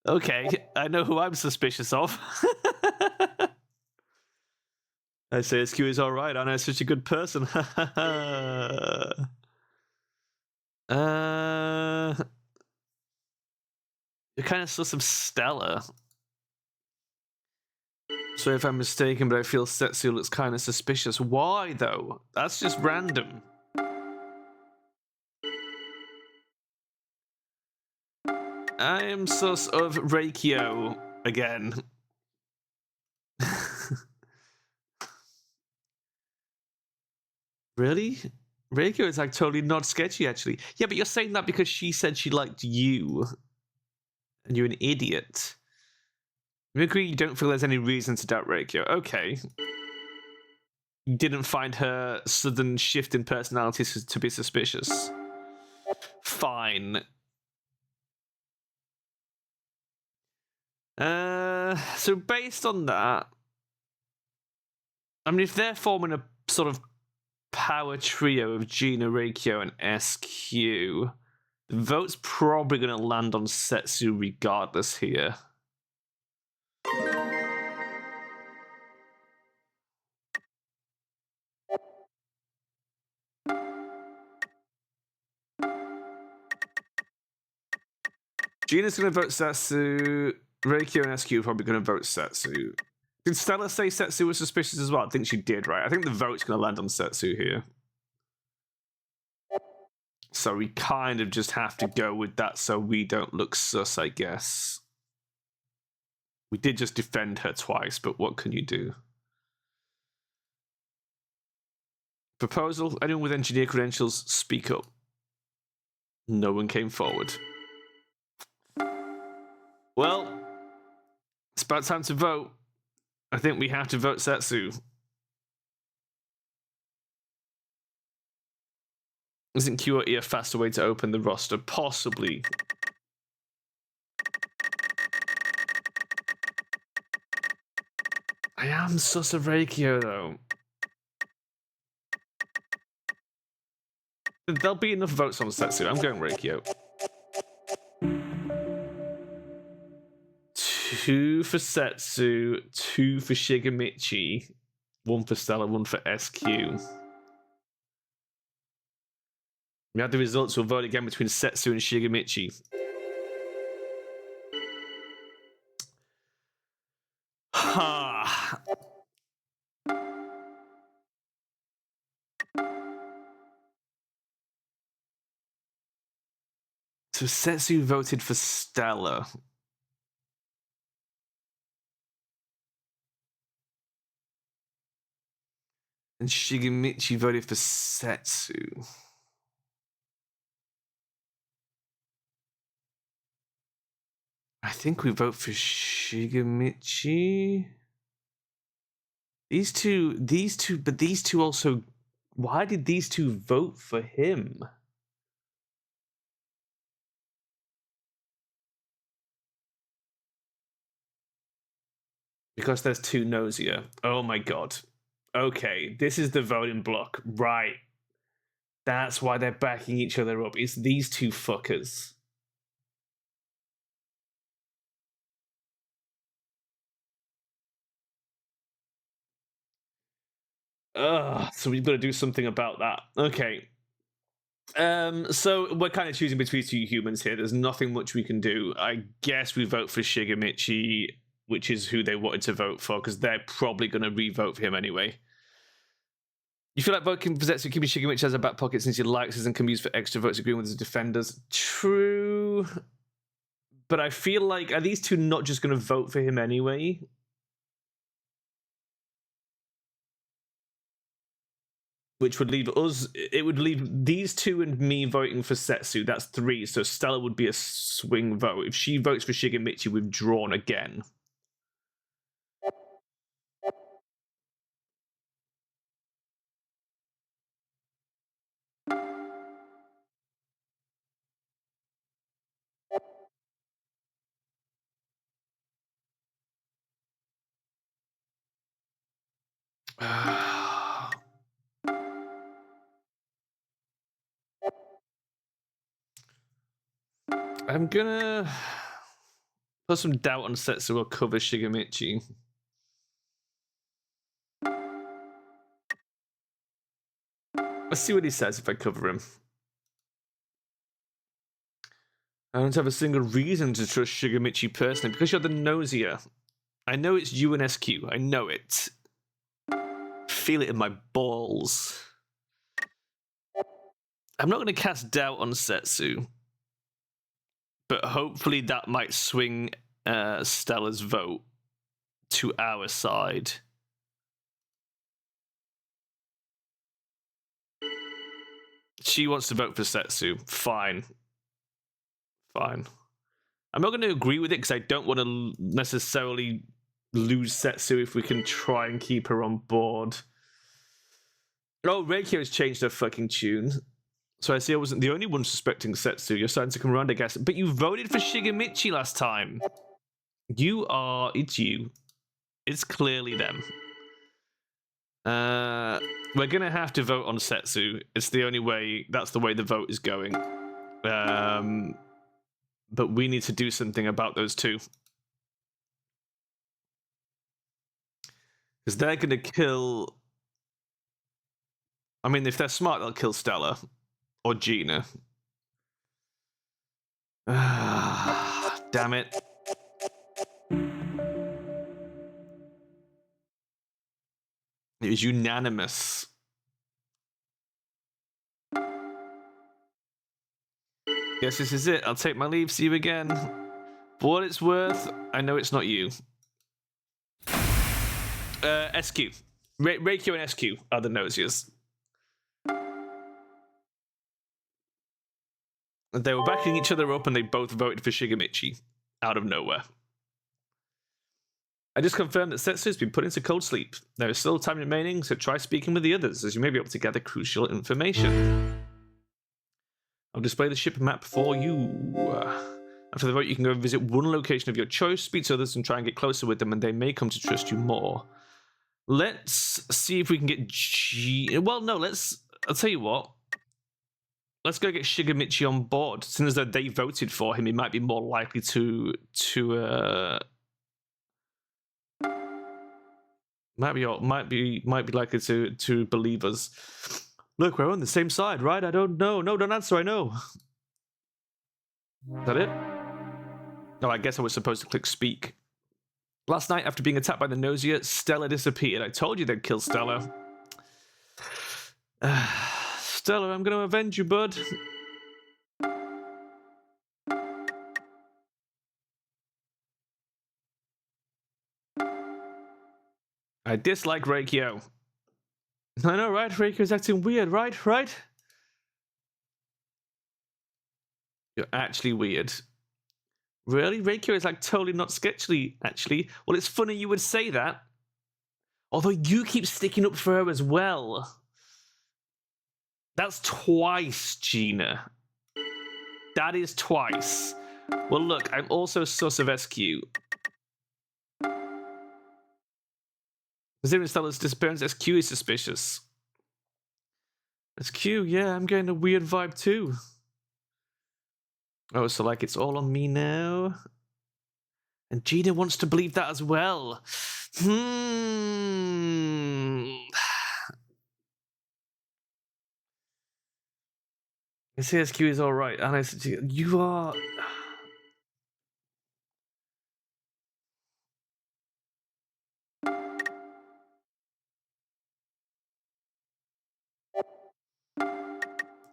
Okay, I know who I'm suspicious of. I say SQ is alright. I'm not such a good person. You're kind of sus of Stella. So if I'm mistaken, but I feel Setsu looks kind of suspicious. Why, though? That's just random. I am sus of Reikyo again. Really? Reikyo is like totally not sketchy, actually. Yeah, but you're saying that because she said she liked you. And you're an idiot. You agree you don't feel there's any reason to doubt Reikyo. Okay. You didn't find her sudden shift in personality to be suspicious. Fine. So based on that, I mean, if they're forming a sort of power trio of Gina, Reikyo, and SQ, the vote's probably going to land on Setsu regardless here. Gina's going to vote Setsu. Reikyo and SQ are probably going to vote Setsu. Did Stella say Setsu was suspicious as well? I think she did, right? I think the vote's going to land on Setsu here. So we kind of just have to go with that so we don't look sus, I guess. We did just defend her twice, but what can you do? Proposal? Anyone with engineer credentials, speak up. No one came forward. Well, it's about time to vote. I think we have to vote Setsu. Isn't QE a faster way to open the roster? Possibly. I am sus of Reikyo, though. There'll be enough votes on Setsu. I'm going Reikyo. 2 for Setsu, 2 for Shigemichi, 1 for Stella, 1 for SQ. We have the results. We'll vote again between Setsu and Shigemichi. Ha! So Setsu voted for Stella. And Shigemichi voted for Setsu. I think we vote for Shigemichi. These two, but these two also. Why did these two vote for him? Because there's 2 Gnosia. Oh my god. Okay, this is the voting block. Right. That's why they're backing each other up. It's these 2 fuckers. Ugh, so we've got to do something about that. Okay. So we're kind of choosing between 2 humans here. There's nothing much we can do. I guess we vote for Shigemichi, which is who they wanted to vote for, because they're probably going to re-vote for him anyway. You feel like voting for Zetsu Kimi Shigemichi has a back pocket since he likes us and can be used for extra votes agreeing with his defenders. True. But I feel like, are these 2 not just going to vote for him anyway? Which would leave us, it would leave these 2 and me voting for Setsu. That's 3. So Stella would be a swing vote. If she votes for Shigemichi, we've drawn again. I'm gonna put some doubt on Setsu will cover Shigemichi. Let's see what he says if I cover him. I don't have a single reason to trust Shigemichi personally because you're the Gnosia. I know it's you and SQ. I know it. Feel it in my balls. I'm not going to cast doubt on Setsu, but hopefully that might swing Stella's vote to our side. She wants to vote for Setsu. Fine. Fine. I'm not going to agree with it because I don't want to necessarily lose Setsu if we can try and keep her on board. Oh, Reikyo has changed her fucking tune. So I see I wasn't the only one suspecting Setsu. You're starting to come around, I guess. But you voted for Shigemichi last time. It's you. It's clearly them. We're going to have to vote on Setsu. It's the only way, that's the way the vote is going. But we need to do something about those two. Because they're going to kill... I mean, if they're smart, they'll kill Stella. Or Gina. Damn it. It was unanimous. Guess this is it. I'll take my leave. See you again. For what it's worth, I know it's not you. SQ. Reikyo and SQ are the Gnosias. They were backing each other up and they both voted for Shigemichi out of nowhere. I just confirmed that Setsu has been put into cold sleep. There is still time remaining, so try speaking with the others, as you may be able to gather crucial information. I'll display the ship map for you. After the vote, you can go visit one location of your choice, speak to others, and try and get closer with them, and they may come to trust you more. Let's see if we can get Well, no, I'll tell you what. Let's go get Shigemichi on board. Since they voted for him, he might be more likely to might be likely to believe us. Look, we're on the same side, right? I don't know. No, don't answer. I know. Is that it? No, I guess I was supposed to click speak. Last night, after being attacked by the Gnosia, Stella disappeared. I told you they'd kill Stella. Stella, I'm going to avenge you, bud. I dislike Reikyo. I know, right? Reikyo's acting weird, right? You're actually weird. Really? Reikyo is like totally not sketchy, actually. Well, it's funny you would say that. Although you keep sticking up for her as well. That's twice, Gina. That is twice. Well, look, I'm also sus of SQ. Considering Stella's disappearance, SQ is suspicious. SQ, yeah, I'm getting a weird vibe too. Oh, so like it's all on me now? And Gina wants to believe that as well. CSQ is all right, and I said, you are.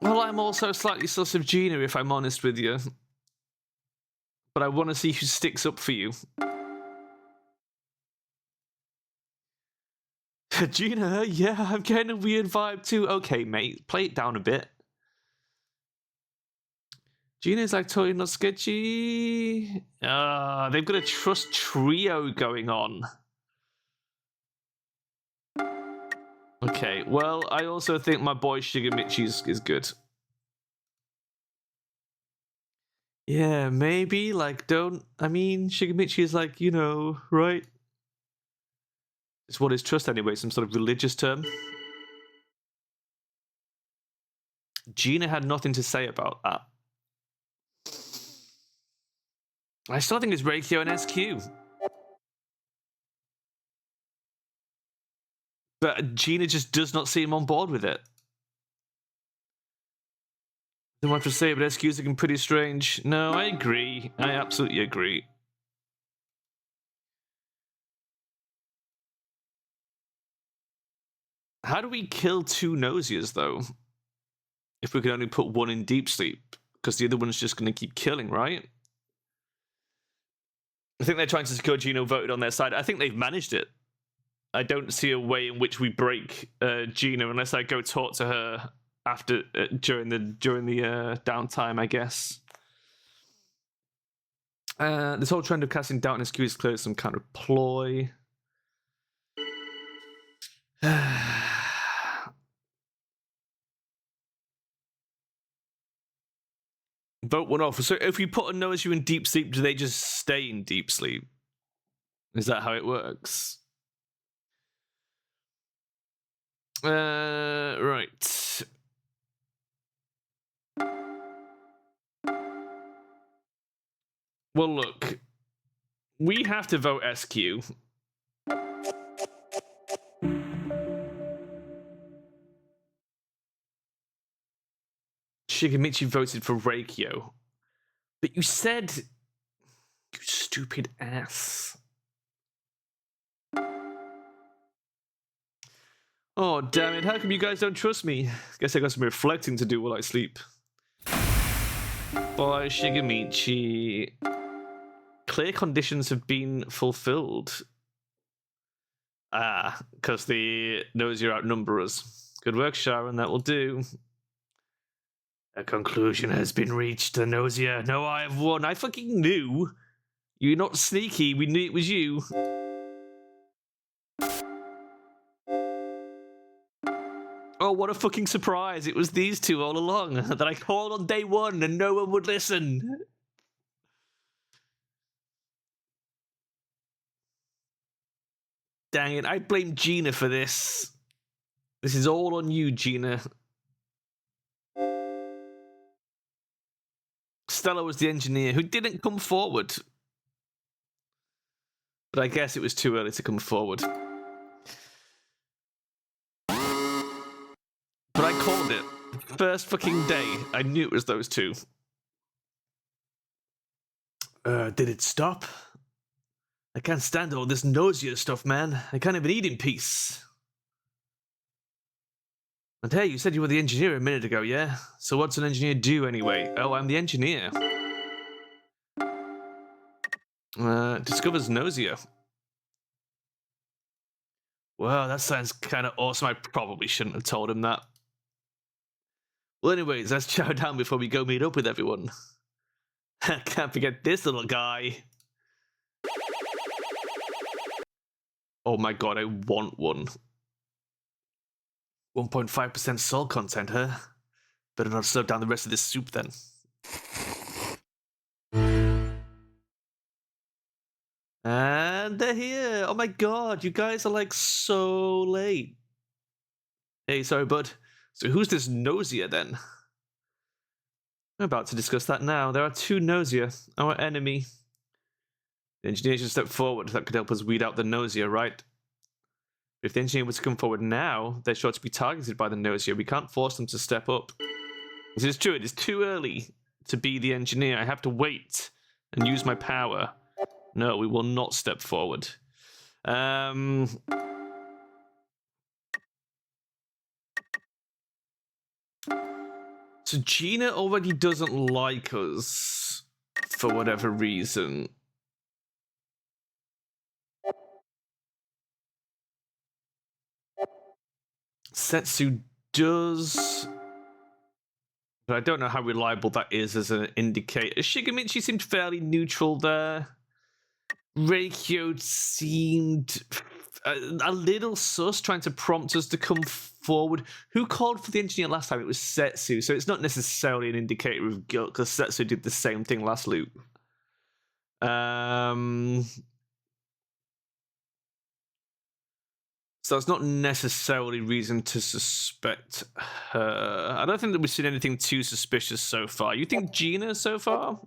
Well, I'm also slightly sus of Gina, if I'm honest with you. But I want to see who sticks up for you. Gina, yeah, I'm getting a weird vibe too. Okay, mate, play it down a bit. Gina's like totally not sketchy. They've got a trust trio going on. Okay, well, I also think my boy Shigemichi is good. Yeah, maybe, like, Shigemichi is like, you know, right? What is trust anyway? Some sort of religious term? Gina had nothing to say about that. I still think it's Reikyo and SQ. But Gina just does not seem on board with it. I don't want to say, but SQ's looking pretty strange. No, I agree. I absolutely agree. How do we kill 2 Gnosias, though? If we can only put one in deep sleep? Because the other one's just going to keep killing, right? I think they're trying to secure Gino voted on their side. I think they've managed it. I don't see a way in which we break Gina unless I go talk to her after during the downtime, I guess. This whole trend of casting doubt on SQ is clearly some kind of ploy. Vote one off. So if we put a Gnosia in deep sleep, do they just stay in deep sleep? Is that how it works? Right. Well, look. We have to vote SQ. Shigemichi voted for Reikyo. But you said... You stupid ass. Oh, damn it. How come you guys don't trust me? Guess I got some reflecting to do while I sleep. Bye, Shigemichi. Clear conditions have been fulfilled. Ah, because the Gnosia outnumber us. Good work, Sharon. That will do. A conclusion has been reached, the Gnosia. No, I have won. I fucking knew. You're not sneaky. We knew it was you. Oh, what a fucking surprise. It was these two all along that I called on day one and no one would listen. Dang it, I blame Gina for this. This is all on you, Gina. Stella was the engineer who didn't come forward. But I guess it was too early to come forward. But I called it. First fucking day, I knew it was those two. Did it stop? I can't stand all this nausea stuff, man. I can't even eat in peace. And hey, you said you were the engineer a minute ago, yeah? So what's an engineer do anyway? Oh, I'm the engineer. Discovers nausea. Well, that sounds kind of awesome. I probably shouldn't have told him that. Well, anyways, let's chow down before we go meet up with everyone. Can't forget this little guy. Oh my god, I want one. 1.5% salt content, huh? Better not serve down the rest of this soup then. And they're here! Oh my god, you guys are like so late. Hey, sorry bud. So who's this Gnosia then? I'm about to discuss that now. There are 2 Gnosia, our enemy. The engineer should step forward. That could help us weed out the Gnosia, right? If the engineer was to come forward now, they're sure to be targeted by the Gnosia. We can't force them to step up. This is true. It is too early to be the engineer. I have to wait and use my power. No, we will not step forward. So Gina already doesn't like us for whatever reason. Setsu does, but I don't know how reliable that is as an indicator. Shigemichi seemed fairly neutral there. Reikyo seemed a little sus, trying to prompt us to come forward. Who called for the engineer last time? It was Setsu, so it's not necessarily an indicator of guilt, because Setsu did the same thing last loop. So it's not necessarily reason to suspect her. I don't think that we've seen anything too suspicious so far. You think Gina so far?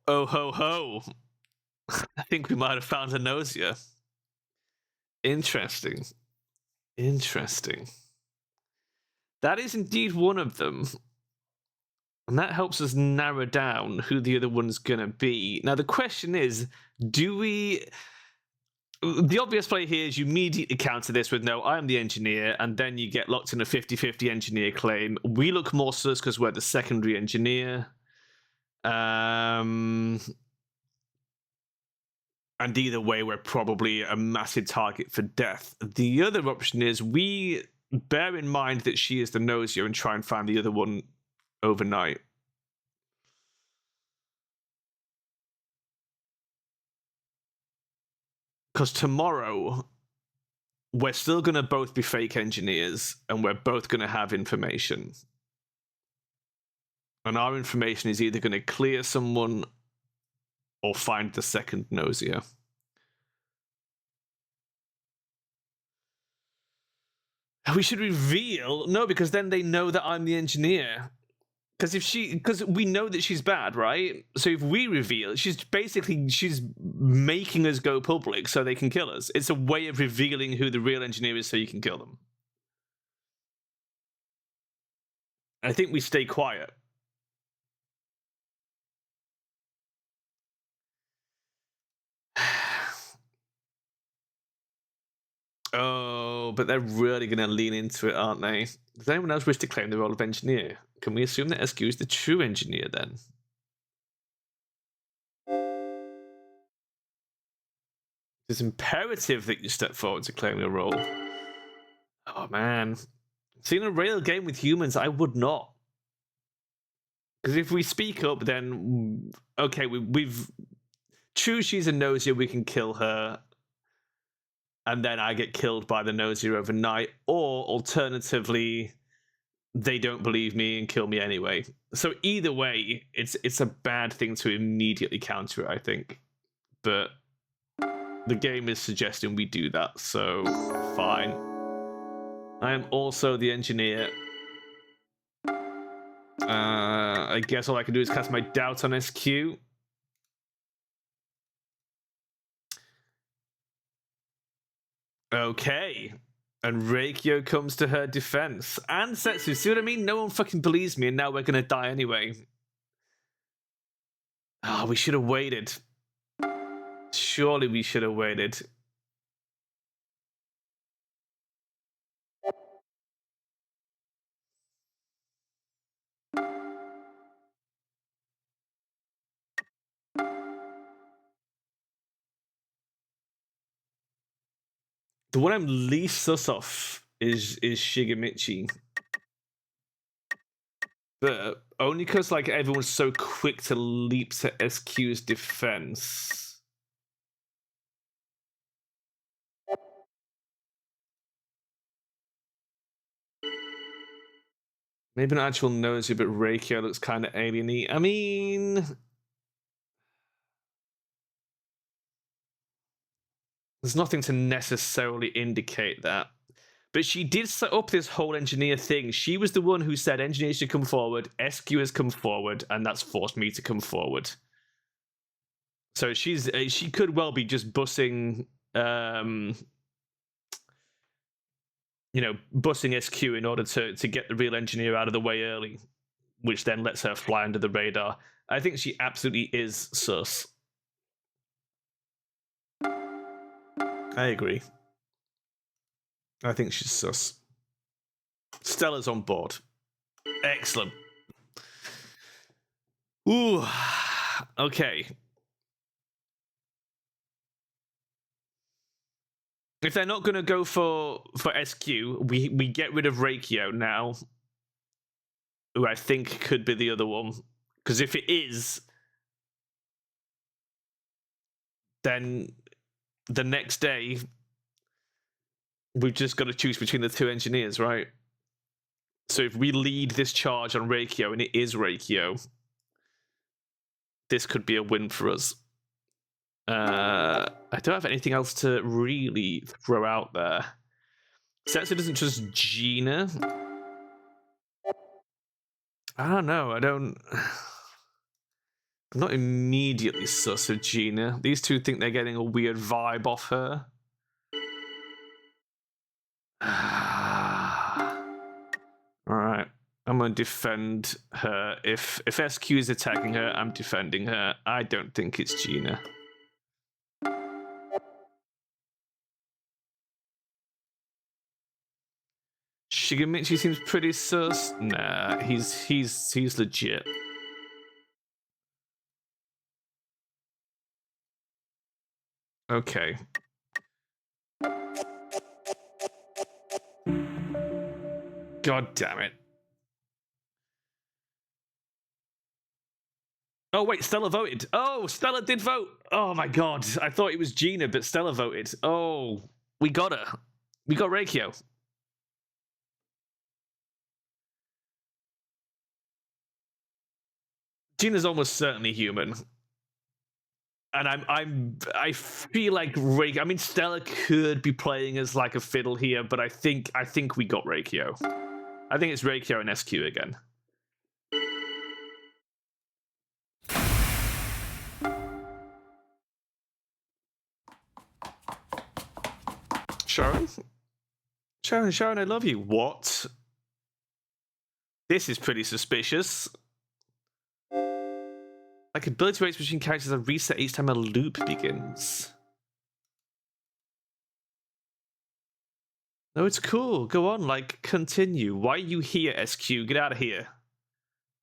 Oh ho ho. I think we might have found a Gnosia. Interesting. Interesting. That is indeed one of them. And that helps us narrow down who the other one's gonna be. Now the question is, do we... The obvious play here is you immediately counter this with, no, I am the engineer, and then you get locked in a 50-50 engineer claim. We look more sus because we're the secondary engineer. And either way, we're probably a massive target for death. The other option is we bear in mind that she is the Gnosia and try and find the other one overnight. Because tomorrow, we're still going to both be fake engineers, and we're both going to have information. And our information is either going to clear someone or find the second Gnosia. We should reveal? No, because then they know that I'm the engineer. Because we know that she's bad, right? So if we reveal, she's making us go public so they can kill us. It's a way of revealing who the real engineer is so you can kill them. I think we stay quiet. Oh, but they're really going to lean into it, aren't they? Does anyone else wish to claim the role of engineer? Can we assume that SQ is the true engineer then? It's imperative that you step forward to claim your role. Oh man. See, in a real game with humans, I would not. Because if we speak up, then okay, we've true she's a Gnosia, we can kill her. And then I get killed by the Gnosia overnight, or alternatively, they don't believe me and kill me anyway. So either way, it's a bad thing to immediately counter it, I think. But the game is suggesting we do that, so fine. I am also the engineer. I guess all I can do is cast my doubt on SQ. Okay. And Reikyo comes to her defense. And Setsu, see what I mean? No one fucking believes me, and now we're gonna die anyway. Oh, we should have waited. Surely we should have waited. The one I'm least sus of is Shigemichi. But only because like everyone's so quick to leap to SQ's defense. Maybe an actual Nosy, but Reikyo looks kind of alien-y. I mean... There's nothing to necessarily indicate that. But she did set up this whole engineer thing. She was the one who said engineers should come forward, SQ has come forward, and that's forced me to come forward. So she could well be just bussing, bussing SQ in order to get the real engineer out of the way early, which then lets her fly under the radar. I think she absolutely is sus. I agree. I think she's sus. Stella's on board. Excellent. Ooh. Okay. If they're not going to go for SQ, we get rid of Reikyo now, who I think could be the other one. Because if it is, then the next day, we've just got to choose between the two engineers, right? So if we lead this charge on Reikyo and it is Reikyo, this could be a win for us. I don't have anything else to really throw out there. Setsu doesn't trust Gina. I don't know. I'm not immediately sus of Gina. These two think they're getting a weird vibe off her. Alright. I'm gonna defend her. If SQ is attacking her, I'm defending her. I don't think it's Gina. Shigemichi seems pretty sus. Nah, he's legit. Okay. God damn it. Oh, wait, Stella voted. Oh, Stella did vote. Oh, my God. I thought it was Gina, but Stella voted. Oh, we got her. We got Reikyo. Gina's almost certainly human. And I feel like Reikyo. I mean, Stella could be playing as like a fiddle here, but I think we got Reikyo. I think it's Reikyo and SQ again. Sharon? Sharon, I love you. What? This is pretty suspicious. Like, ability rates between characters are reset each time a loop begins. No, it's cool. Go on, like, continue. Why are you here, SQ? Get out of here.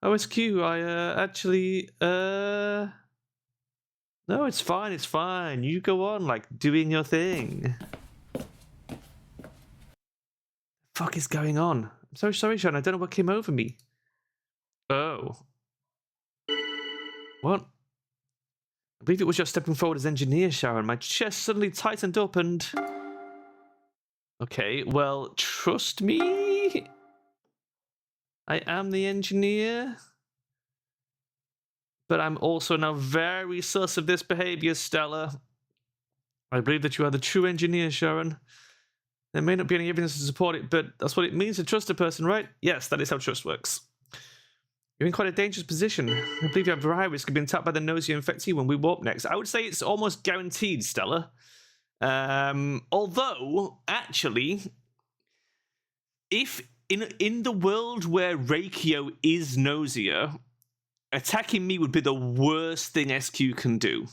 Oh, SQ, actually, No, it's fine, it's fine. You go on, like, doing your thing. Fuck is going on? I'm so sorry, Sean. I don't know what came over me. Oh. What? I believe it was just stepping forward as engineer, Sharon. My chest suddenly tightened up and... Okay, well, trust me. I am the engineer. But I'm also now very sus of this behavior, Stella. I believe that you are the true engineer, Sharon. There may not be any evidence to support it, but that's what it means to trust a person, right? Yes, that is how trust works. You're in quite a dangerous position. I believe you have a high risk of being attacked by the Gnosia infectee when we warp next. I would say it's almost guaranteed, Stella. Although, actually, if in the world where Reikyo is Gnosia, attacking me would be the worst thing SQ can do.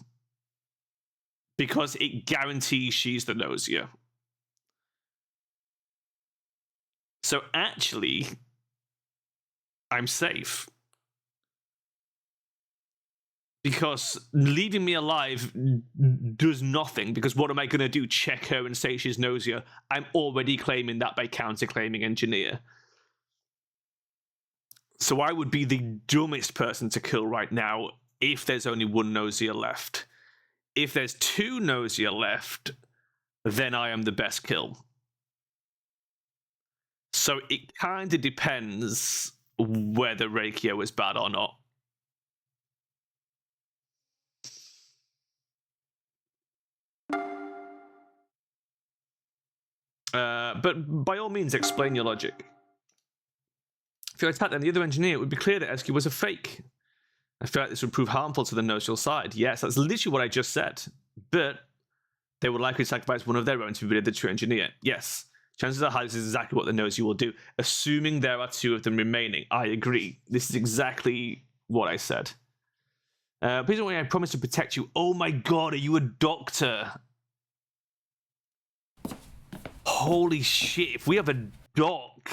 Because it guarantees she's the Gnosia. So actually, I'm safe. Because leaving me alive does nothing, because what am I going to do? Check her and say she's Gnosia? I'm already claiming that by counter-claiming engineer. So I would be the dumbest person to kill right now if there's only one Gnosia left. If there's two Gnosia left, then I am the best kill. So it kind of depends whether Reikyo is bad or not. But by all means, explain your logic. If you attacked the other engineer, it would be clear that SQ was a fake. I feel like this would prove harmful to the Gnosial side. Yes, that's literally what I just said. But they would likely sacrifice one of their own to be rid of the true engineer. Yes, chances are high this is exactly what the Gnosia will do, assuming there are two of them remaining. I agree. This is exactly what I said. Please don't worry, I promise to protect you. Oh my god, are you a doctor? Holy shit, if we have a doc...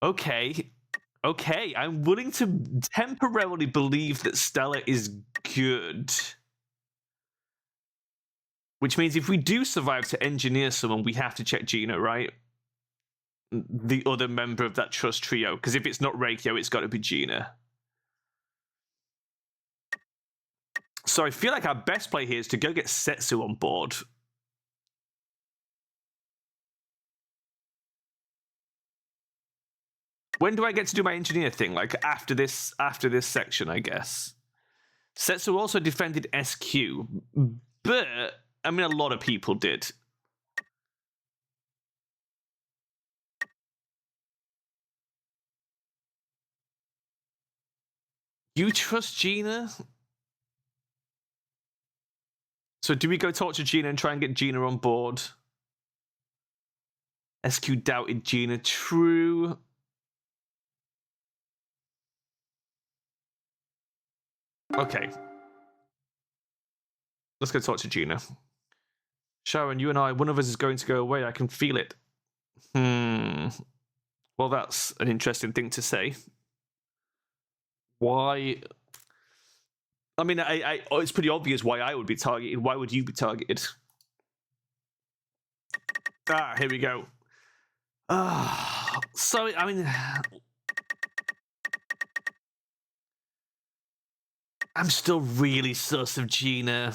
Okay, I'm willing to temporarily believe that Stella is good. Which means if we do survive to engineer someone, we have to check Gina, right? The other member of that trust trio. Because if it's not Reikyo, it's got to be Gina. So I feel like our best play here is to go get Setsu on board. When do I get to do my engineer thing? Like after this section, I guess. Setsu also defended SQ, but I mean, a lot of people did. You trust Gina? So do we go talk to Gina and try and get Gina on board? SQ doubted Gina. True. Okay. Let's go talk to Gina. Sharon, you and I, one of us is going to go away. I can feel it. Well, that's an interesting thing to say. Why? I mean, it's pretty obvious why I would be targeted. Why would you be targeted? Ah, here we go. So, I mean, I'm still really sus of Gina.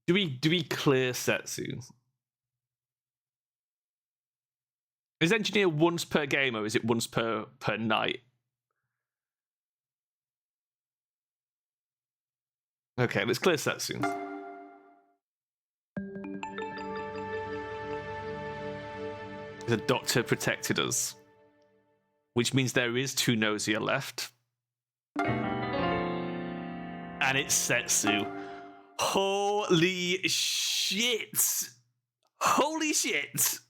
Do we clear Setsu? Is engineer once per game or is it once per night? Okay, let's clear Setsu. The doctor protected us, which means there is 2 Gnosia left. And it's Setsu. Holy shit! Holy shit!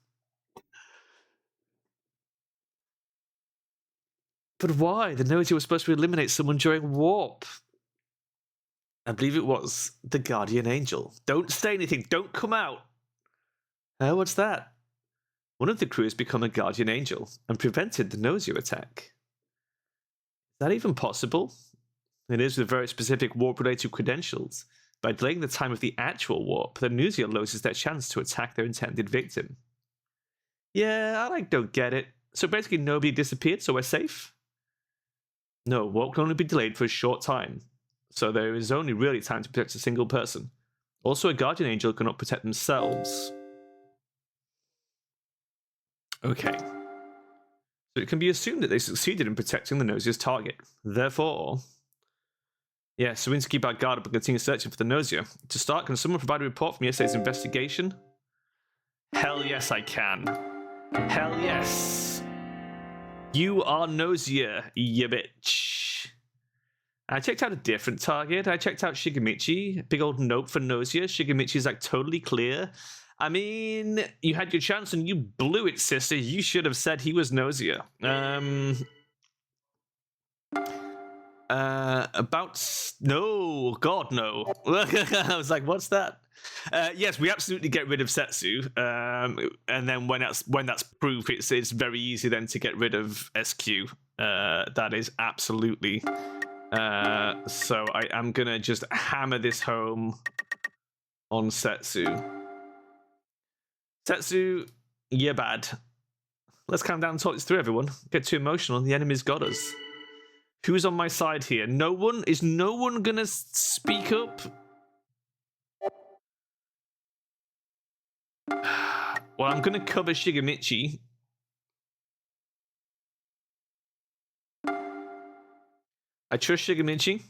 But why? The Gnosia was supposed to eliminate someone during warp. I believe it was the Guardian Angel. Don't say anything. Don't come out. Oh, what's that? One of the crew has become a Guardian Angel and prevented the Gnosia attack. Is that even possible? It is with very specific warp-related credentials. By delaying the time of the actual warp, the Gnosia loses their chance to attack their intended victim. Yeah, I don't get it. So basically nobody disappeared, so we're safe? No, warp can only be delayed for a short time. So there is only really time to protect a single person. Also, a Guardian Angel cannot protect themselves. Okay. So it can be assumed that they succeeded in protecting the Gnosia's target. Therefore... Yeah, so we need to keep our guard up and continue searching for the Gnosia. To start, can someone provide a report from yesterday's investigation? Hell yes, I can. Hell yes. You are Gnosia, you bitch. I checked out a different target. I checked out Shigemichi. Big old note for Gnosia. Shigemichi's like totally clear. I mean, you had your chance and you blew it, sister. You should have said he was Gnosia. No, God, no. I was like, what's that? Yes, we absolutely get rid of Setsu, and then when that's proof, it's very easy then to get rid of SQ. That is absolutely. So I am gonna just hammer this home on Setsu. Setsu, you're bad. Let's calm down and talk this through, everyone. Get too emotional. The enemy's got us. Who's on my side here? No one? Is no one gonna speak up? Well, I'm gonna cover Shigemichi. I trust Shigemichi.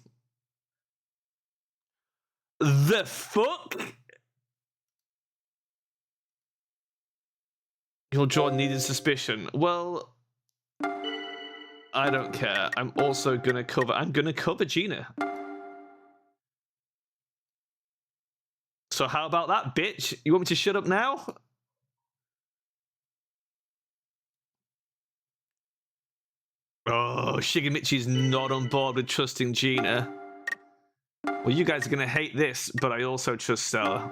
The fuck? You'll draw needed suspicion. Well, I don't care. I'm gonna cover Gina. So how about that, bitch? You want me to shut up now? Oh, Shigemichi's not on board with trusting Gina. Well, you guys are gonna hate this, but I also trust Stella.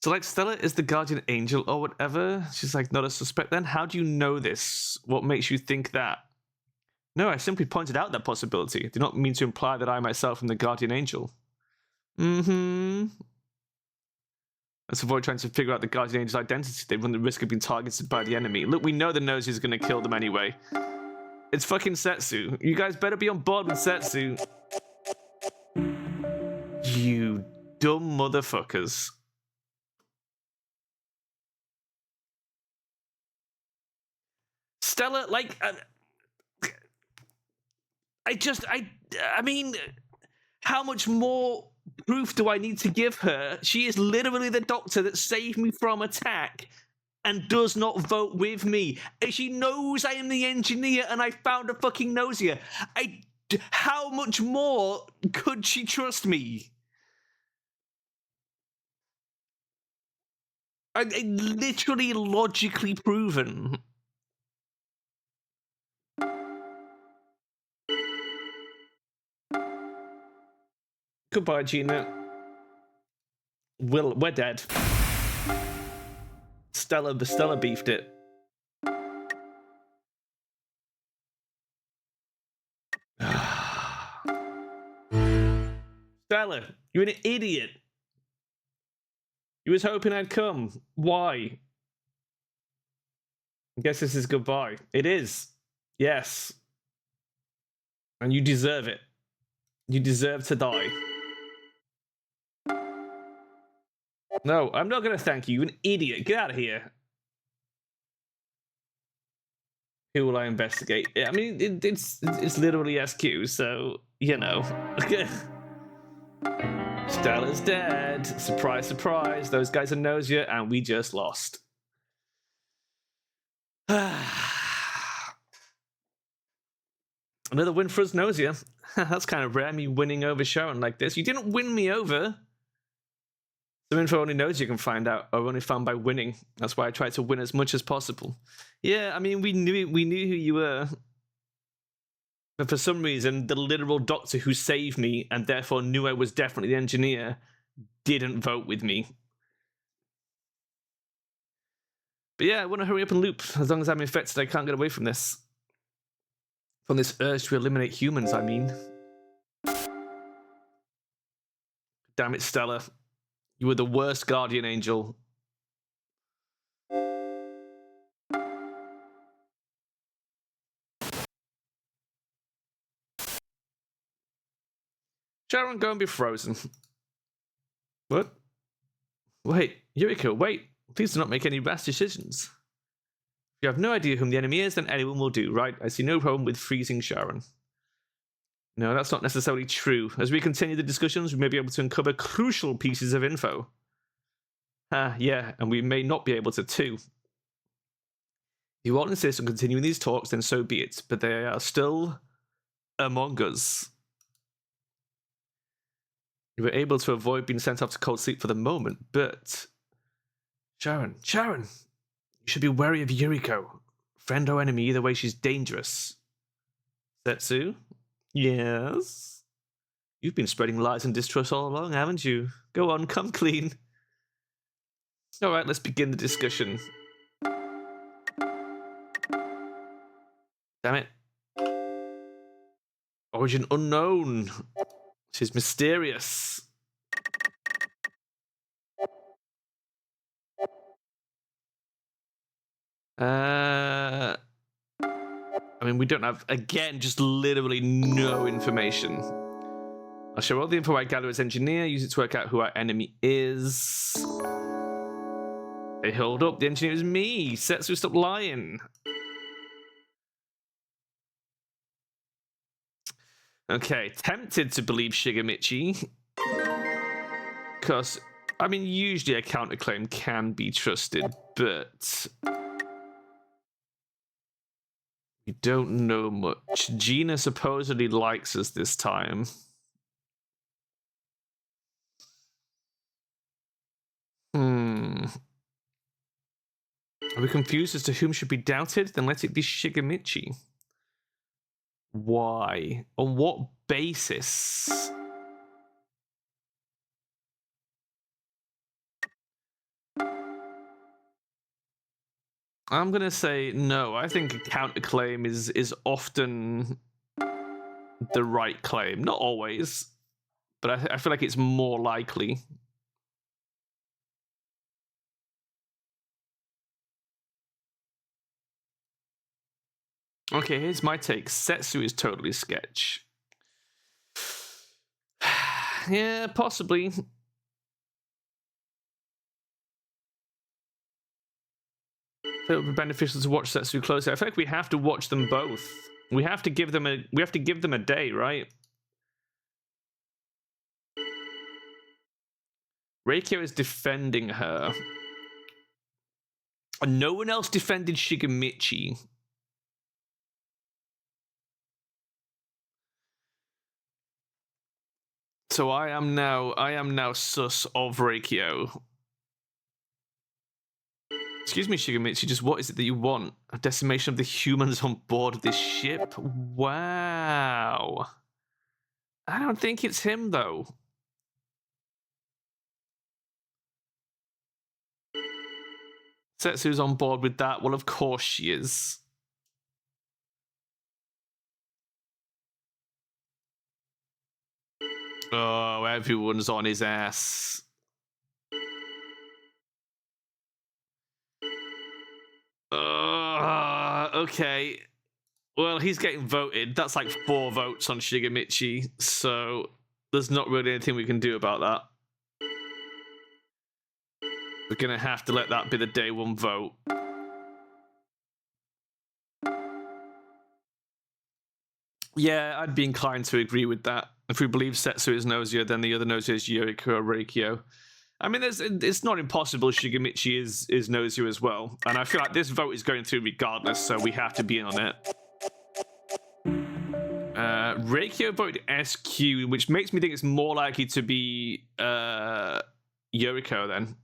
So, like, Stella is the guardian angel or whatever. She's like, not a suspect then? How do you know this? What makes you think that? No, I simply pointed out that possibility. I do not mean to imply that I myself am the guardian angel. Mm-hmm. Let's avoid trying to figure out the guardian angel's identity. They run the risk of being targeted by the enemy. Look, we know the Gnosia is going to kill them anyway. It's fucking Setsu. You guys better be on board with Setsu. You dumb motherfuckers. Stella, like, I mean, how much more proof do I need to give her? She is literally the doctor that saved me from attack and does not vote with me. She knows I am the engineer and I found a fucking Gnosia. How much more could she trust me? I literally logically proven. Goodbye, Gina. We're dead. Stella beefed it. Stella, you're an idiot. You was hoping I'd come. Why? I guess this is goodbye. It is. Yes. And you deserve it. You deserve to die. No, I'm not going to thank you. You're an idiot. Get out of here. Who will I investigate? I mean, it's literally SQ, so, you know. Stella's dead. Surprise, surprise. Those guys are Gnosia, and we just lost. Another win for us, Gnosia. That's kind of rare, me winning over Sharon like this. You didn't win me over. Some info only Gnosia can find out, or only found by winning. That's why I tried to win as much as possible. Yeah, I mean, we knew who you were. But for some reason, the literal doctor who saved me, and therefore knew I was definitely the engineer, didn't vote with me. But yeah, I want to hurry up and loop. As long as I'm infected, I can't get away from this. From this urge to eliminate humans, I mean. Damn it, Stella. You were the worst guardian angel. Sharon, go and be frozen. What? Wait, Yuriko, wait. Please do not make any rash decisions. If you have no idea whom the enemy is, then anyone will do, right? I see no problem with freezing Sharon. No, that's not necessarily true. As we continue the discussions, we may be able to uncover crucial pieces of info. Yeah, and we may not be able to too. If you all insist on continuing these talks, then so be it, but they are still among us. You were able to avoid being sent off to cold sleep for the moment, but... Sharon, you should be wary of Yuriko. Friend or enemy, either way she's dangerous. Setsu? Yes? You've been spreading lies and distrust all along, haven't you? Go on, come clean. Alright, let's begin the discussion. Damn it. Origin unknown. She's mysterious. I mean, we don't have, again, just literally no information. I'll show all the info I gather as engineer, use it to work out who our enemy is. Hey, hold up, the engineer is me. Setsu, stop lying. Okay, tempted to believe Shigemichi. Because, I mean, usually a counterclaim can be trusted, but... we don't know much. Gina supposedly likes us this time. Are we confused as to whom should be doubted? Then let it be Shigemichi. Why? On what basis? I'm gonna say no. I think a counterclaim is often the right claim. Not always, but I feel like it's more likely. Okay, here's my take. Setsu is totally sketch. Yeah, possibly. It would be beneficial to watch Setsu closely. I feel like we have to watch them both. We have to give them a day, right? Reikyo is defending her. And no one else defended Shigemichi. So I am now sus of Reikyo. Excuse me, Shigemichi, just what is it that you want? A decimation of the humans on board this ship? Wow. I don't think it's him, though. Setsu's on board with that. Well, of course she is. Oh, everyone's on his ass. Okay. Well, he's getting voted. That's like 4 votes on Shigemichi, so there's not really anything we can do about that. We're gonna have to let that be the day 1 vote. Yeah, I'd be inclined to agree with that. If we believe Setsu is Gnosia, then the other Gnosia is Yuriko or Reikyo. I mean, it's not impossible Shigemichi is Gnosia as well. And I feel like this vote is going through regardless, so we have to be in on it. Reikyo voted SQ, which makes me think it's more likely to be Yuriko then.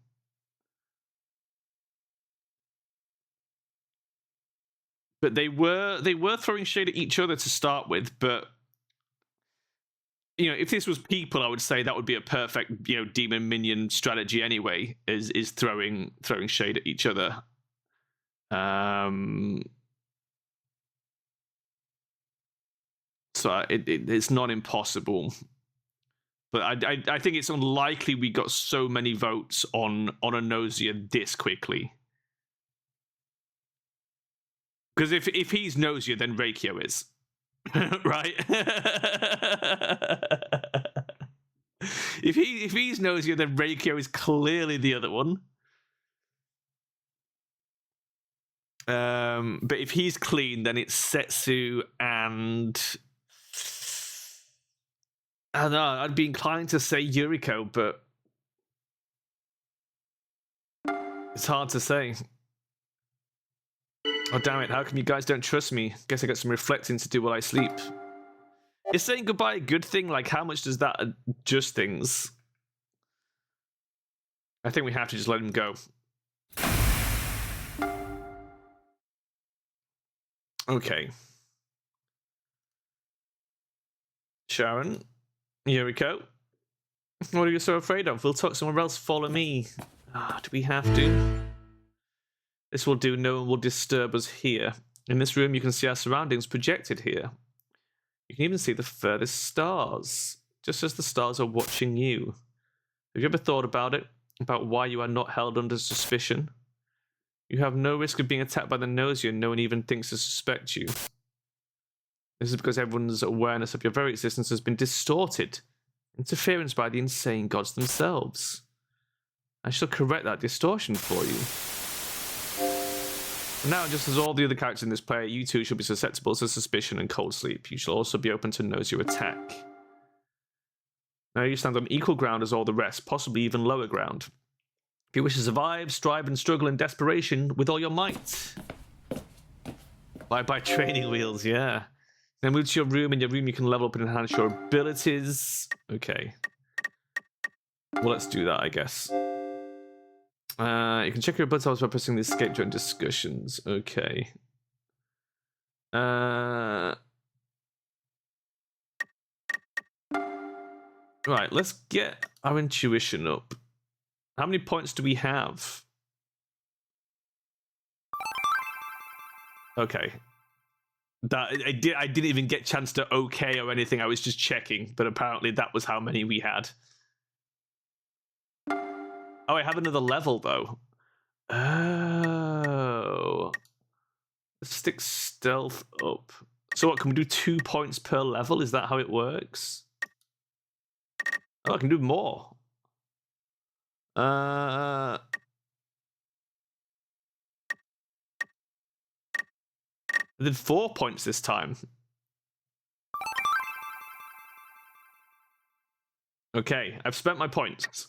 But they were throwing shade at each other to start with, but you know, if this was people, I would say that would be a perfect, you know, demon minion strategy anyway, is throwing shade at each other. So it's not impossible. But I think it's unlikely we got so many votes on a Gnosia this quickly. Because if he's Gnosia, then Reikyo is. Right? If he's Gnosia, then Reikyo is clearly the other one. But if he's clean, then it's Setsu and I don't know. I'd be inclined to say Yuriko, but it's hard to say. Oh, damn it. How come you guys don't trust me? Guess I got some reflecting to do while I sleep. Is saying goodbye a good thing? Like, how much does that adjust things? I think we have to just let him go. Okay. Sharon, Yuriko. What are you so afraid of? We'll talk somewhere else. Follow me. Do we have to? This will do. No one will disturb us here. In this room, you can see our surroundings projected here. You can even see the furthest stars, just as the stars are watching you. Have you ever thought about it? About why you are not held under suspicion? You have no risk of being attacked by the Gnosia, and no one even thinks to suspect you. This is because everyone's awareness of your very existence has been distorted. Interference by the insane gods themselves. I shall correct that distortion for you. Now, just as all the other characters in this play, you too shall be susceptible to suspicion and cold sleep. You shall also be open to Gnosia attack. Now you stand on equal ground as all the rest, possibly even lower ground. If you wish to survive, strive and struggle in desperation with all your might. By training wheels, yeah. Then move to your room. In your room you can level up and enhance your abilities. Okay. Well, let's do that, I guess. You can check your abilities by pressing the escape during discussions. Okay. Right, let's get our intuition up. How many points do we have? Okay. That I didn't even get a chance to okay or anything. I was just checking, but apparently that was how many we had. Oh, I have another level though. Oh. Stick stealth up. So what, can we do 2 points per level? Is that how it works? Oh, I can do more. I did 4 points this time. Okay, I've spent my points.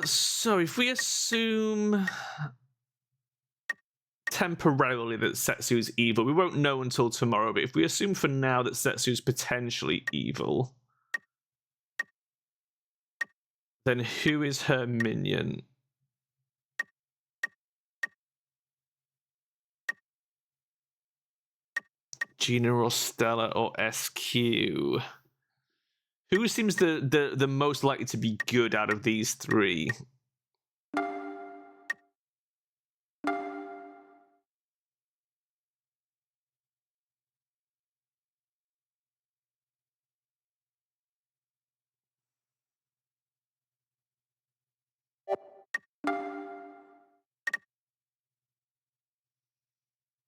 So if we assume temporarily that Setsu's evil, we won't know until tomorrow, but if we assume for now that Setsu's potentially evil, then who is her minion? Gina or Stella or SQ? Who seems the most likely to be good out of these three?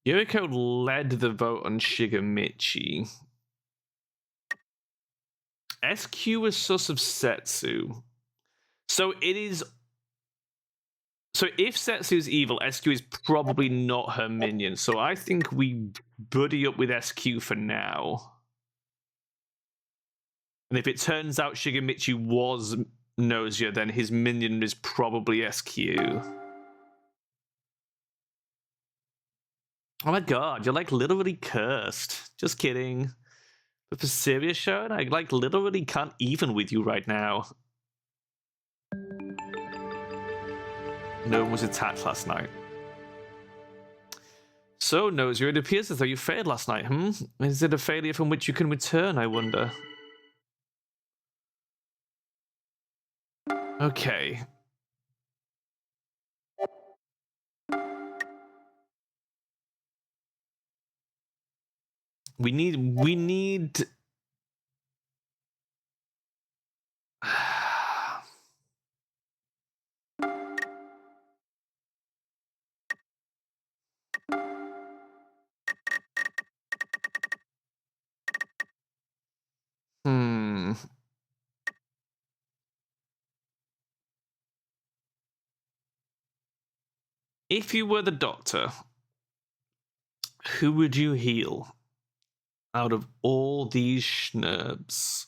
Yuriko led the vote on Shigemichi. SQ was sus of Setsu. So it is. So if Setsu's evil, SQ is probably not her minion. So I think we buddy up with SQ for now. And if it turns out Shigemichi was Gnosia, then his minion is probably SQ. Oh my god, you're like literally cursed. Just kidding. But for serious, Sharon, I like literally can't even with you right now. No one was attacked last night. So, Gnosia, it appears as though you failed last night, Is it a failure from which you can return, I wonder? Okay. We need hmm. If you were the doctor, who would you heal out of all these schnerbs?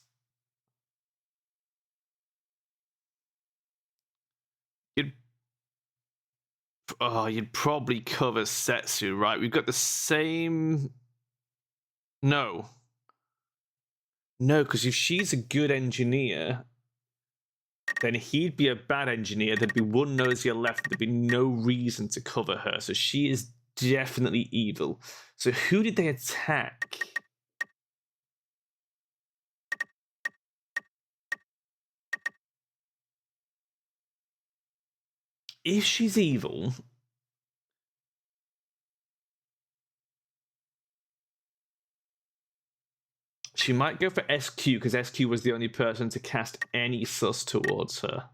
You'd probably cover Setsu, right? We've got the same. No, because if she's a good engineer, then he'd be a bad engineer. There'd be one Gnosia left. There'd be no reason to cover her. So she is definitely evil. So who did they attack? If she's evil, she might go for SQ because SQ was the only person to cast any sus towards her.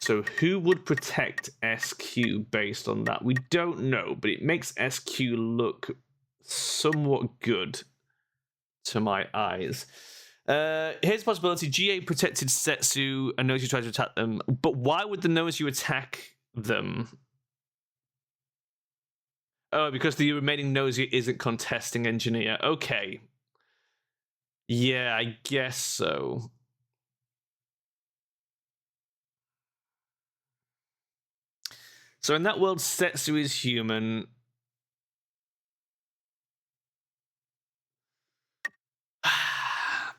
So who would protect SQ based on that? We don't know, but it makes SQ look somewhat good to my eyes. Here's a possibility. GA protected Setsu and Gnosia tried to attack them. But why would the Gnosia attack them? Oh, because the remaining Gnosia isn't contesting engineer. Okay. Yeah, I guess so. So in that world, Setsu is human.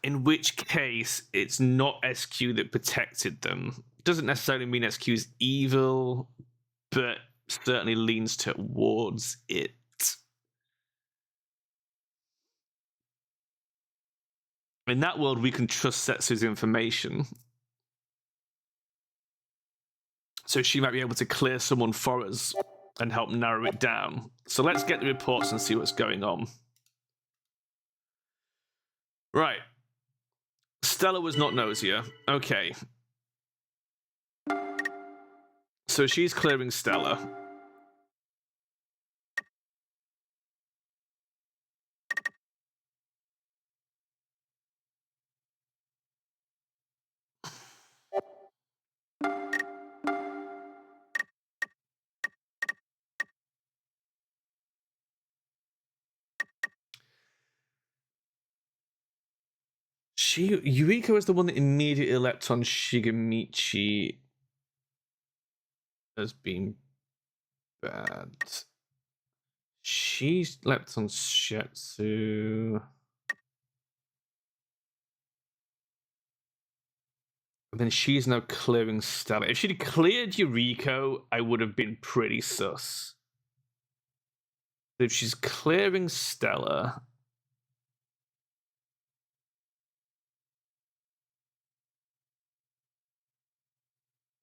In which case, it's not SQ that protected them. It doesn't necessarily mean SQ is evil, but certainly leans towards it. In that world, we can trust Setsu's information. So she might be able to clear someone for us and help narrow it down. So let's get the reports and see what's going on. Right. Stella was not Gnosia. Okay. So she's clearing Stella. Yuriko is the one that immediately leapt on Shigemichi as being bad. She leapt on Shetsu. And then she's now clearing Stella. If she'd cleared Yuriko, I would have been pretty sus. If she's clearing Stella,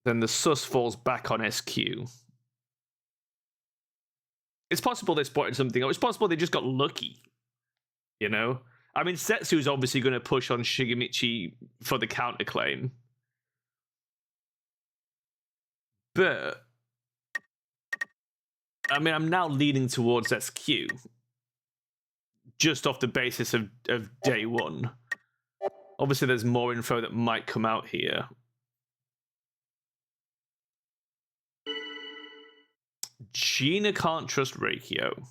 then the sus falls back on SQ. It's possible they spotted something. It's possible they just got lucky. You know? I mean, Setsu's obviously going to push on Shigemichi for the counterclaim. But, I mean, I'm now leaning towards SQ. Just off the basis of day one. Obviously, there's more info that might come out here. Gina can't trust Reikio.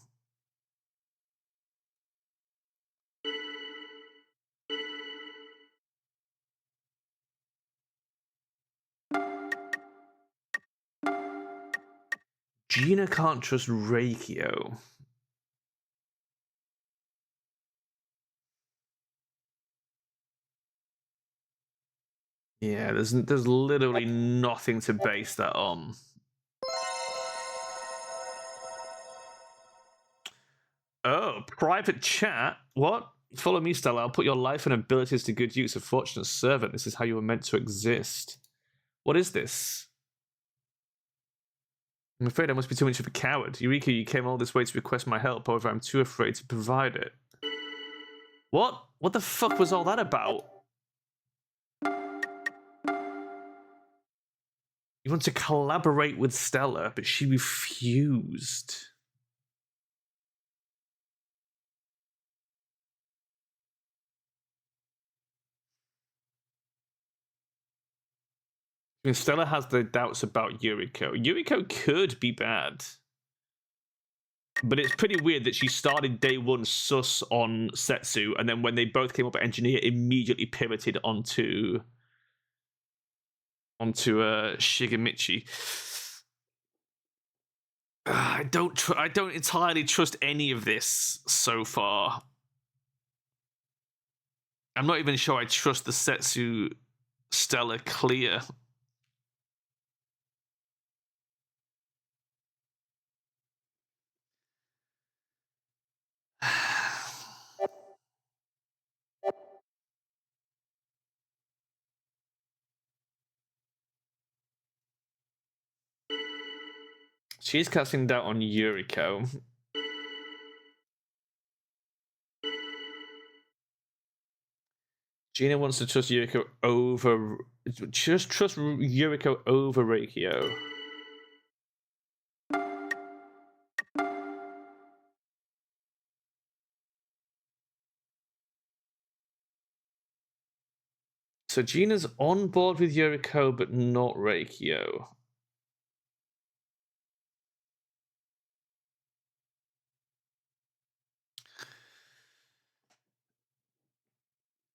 Gina can't trust Reikio. Yeah, there's literally nothing to base that on. Oh, private chat? What? Follow me, Stella. I'll put your life and abilities to good use. A fortunate servant. This is how you were meant to exist. What is this? I'm afraid I must be too much of a coward. Eureka, you came all this way to request my help. However, I'm too afraid to provide it. What? What the fuck was all that about? You want to collaborate with Stella, but she refused. I mean, Stella has the doubts about Yuriko. Yuriko could be bad. But it's pretty weird that she started day one sus on Setsu, and then when they both came up at engineer, immediately pivoted onto Shigemichi. I don't entirely trust any of this so far. I'm not even sure I trust the Setsu Stella clear. She's casting doubt on Yuriko. Gina wants to trust Yuriko over... Just trust Yuriko over Reikio. So Gina's on board with Yuriko, but not Reikio.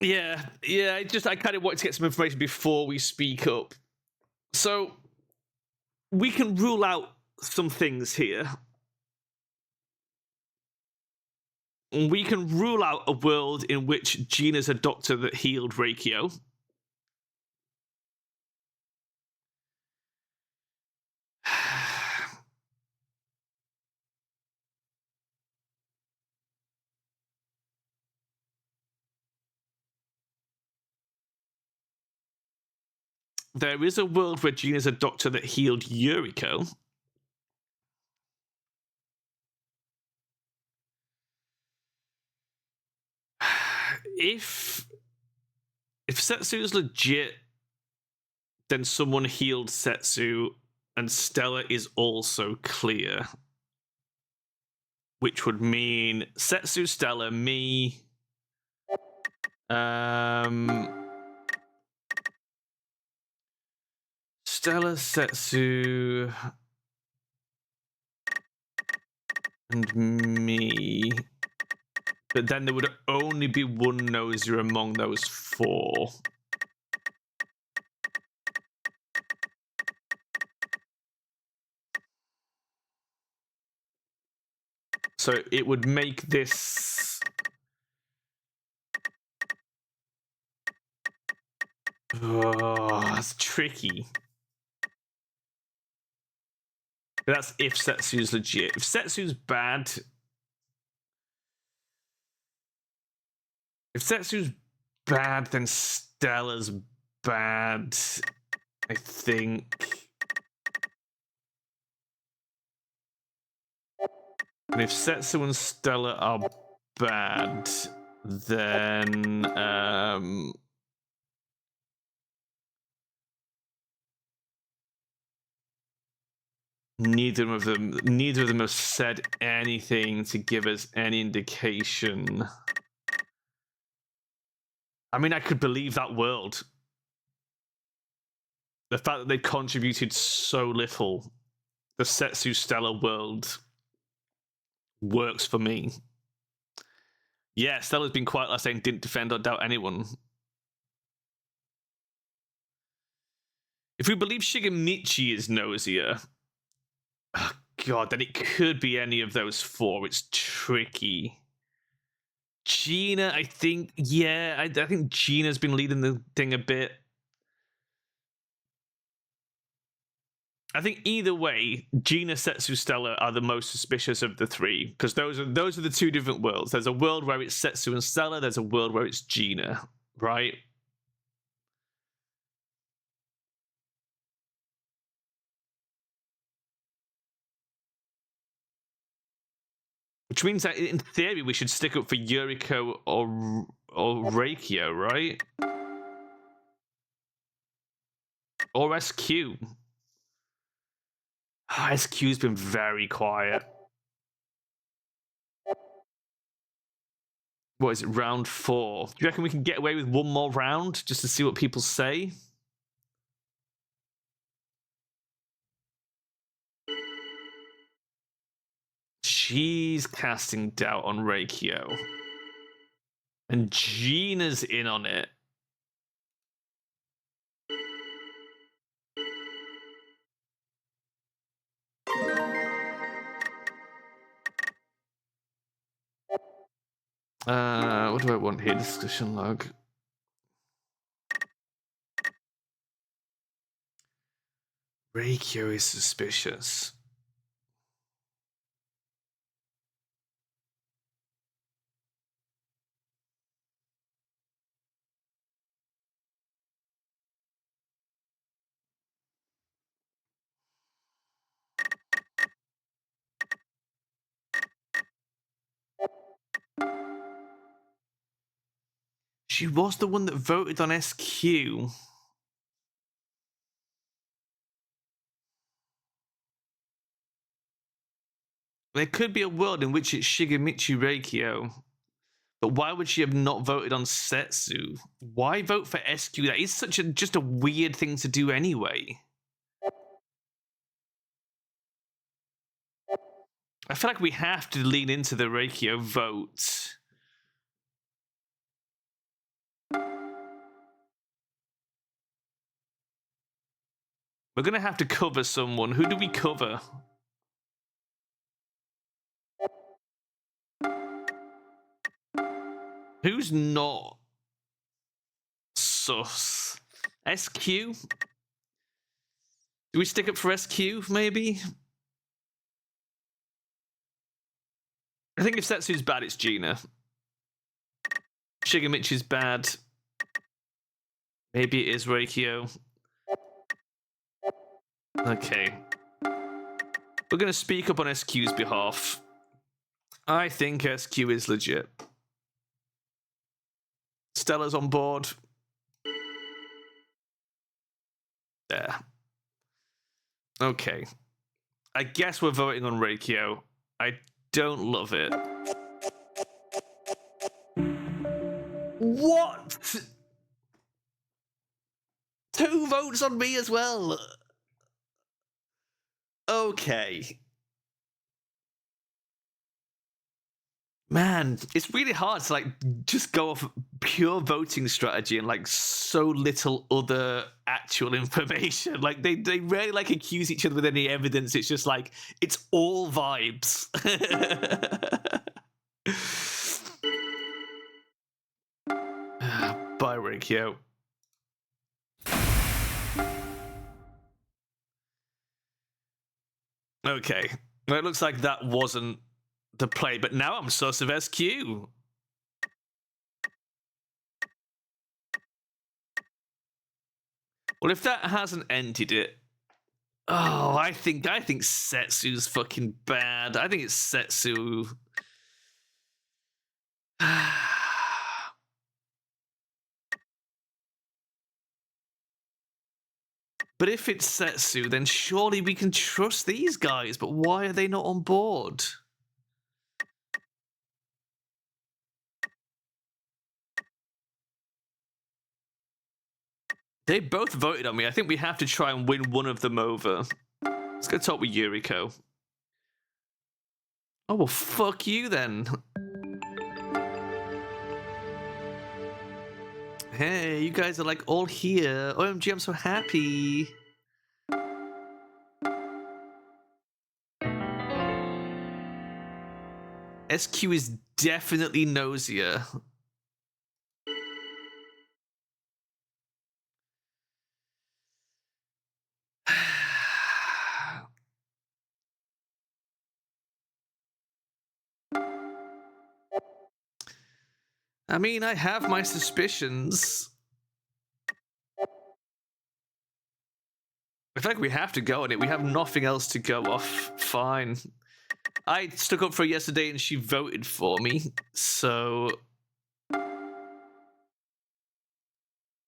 Yeah. I kind of want to get some information before we speak up. So we can rule out some things here. We can rule out a world in which Gina's a doctor that healed Reikio. there is a world where Gina's a doctor that healed Yuriko. If Setsu's legit, then someone healed Setsu, and Stella is also clear. Which would mean Setsu, Stella, me. Stella, Setsu, and me. But then there would only be one Gnosia among those four. So it would make this... Oh, that's tricky. But that's if Setsu's legit. If Setsu's bad... If Setsu's bad, then Stella's bad, I think. And if Setsu and Stella are bad, then neither of them have said anything to give us any indication. I mean, I could believe that world. The fact that they contributed so little, the Setsu Stella world works for me. Yeah, Stella's been quite like saying didn't defend or doubt anyone. If we believe Shigemichi is Gnosia, oh god, then it could be any of those four. It's tricky. Gina, I think, yeah, I think Gina's been leading the thing a bit. I think either way, Gina, Setsu, Stella are the most suspicious of the three, because those are the two different worlds. There's a world where it's Setsu and Stella. There's a world where it's Gina, right? Which means that in theory we should stick up for Yuriko or Reikio, right? Or SQ. SQ's been very quiet. What is it, round 4? Do you reckon we can get away with one more round just to see what people say? She's casting doubt on Reikio. And Gina's in on it. What do I want here? Discussion log. Reikio is suspicious. She was the one that voted on SQ. There could be a world in which it's Shigemichi Reikio. But why would she have not voted on Setsu? Why vote for SQ? That is such just a weird thing to do anyway. I feel like we have to lean into the Reikio vote. We're going to have to cover someone. Who do we cover? Who's not sus? SQ? Do we stick up for SQ, maybe? I think if Setsu's bad, it's Gina. Shigemichi's bad. Maybe it is Reikio. Okay. We're going to speak up on SQ's behalf. I think SQ is legit. Stella's on board. There. Okay. I guess we're voting on Reikio. I don't love it. What? 2 votes on me as well. Okay. Man, it's really hard to just go off pure voting strategy and so little other actual information. They rarely accuse each other with any evidence. It's just it's all vibes. Bye, Rikyo. Okay. Well, it looks like that wasn't the play, but now I'm sus of SQ. Well, if that hasn't ended it, I think Setsu's fucking bad. I think it's Setsu. But if it's Setsu, then surely we can trust these guys. But why are they not on board? They both voted on me. I think we have to try and win one of them over. Let's go talk with Yuriko. Oh, well, fuck you then. Hey, you guys are all here. OMG, I'm so happy. SQ is definitely Gnosia. I mean, I have my suspicions. I feel like we have to go on it. We have nothing else to go off. Fine. I stuck up for her yesterday and she voted for me, so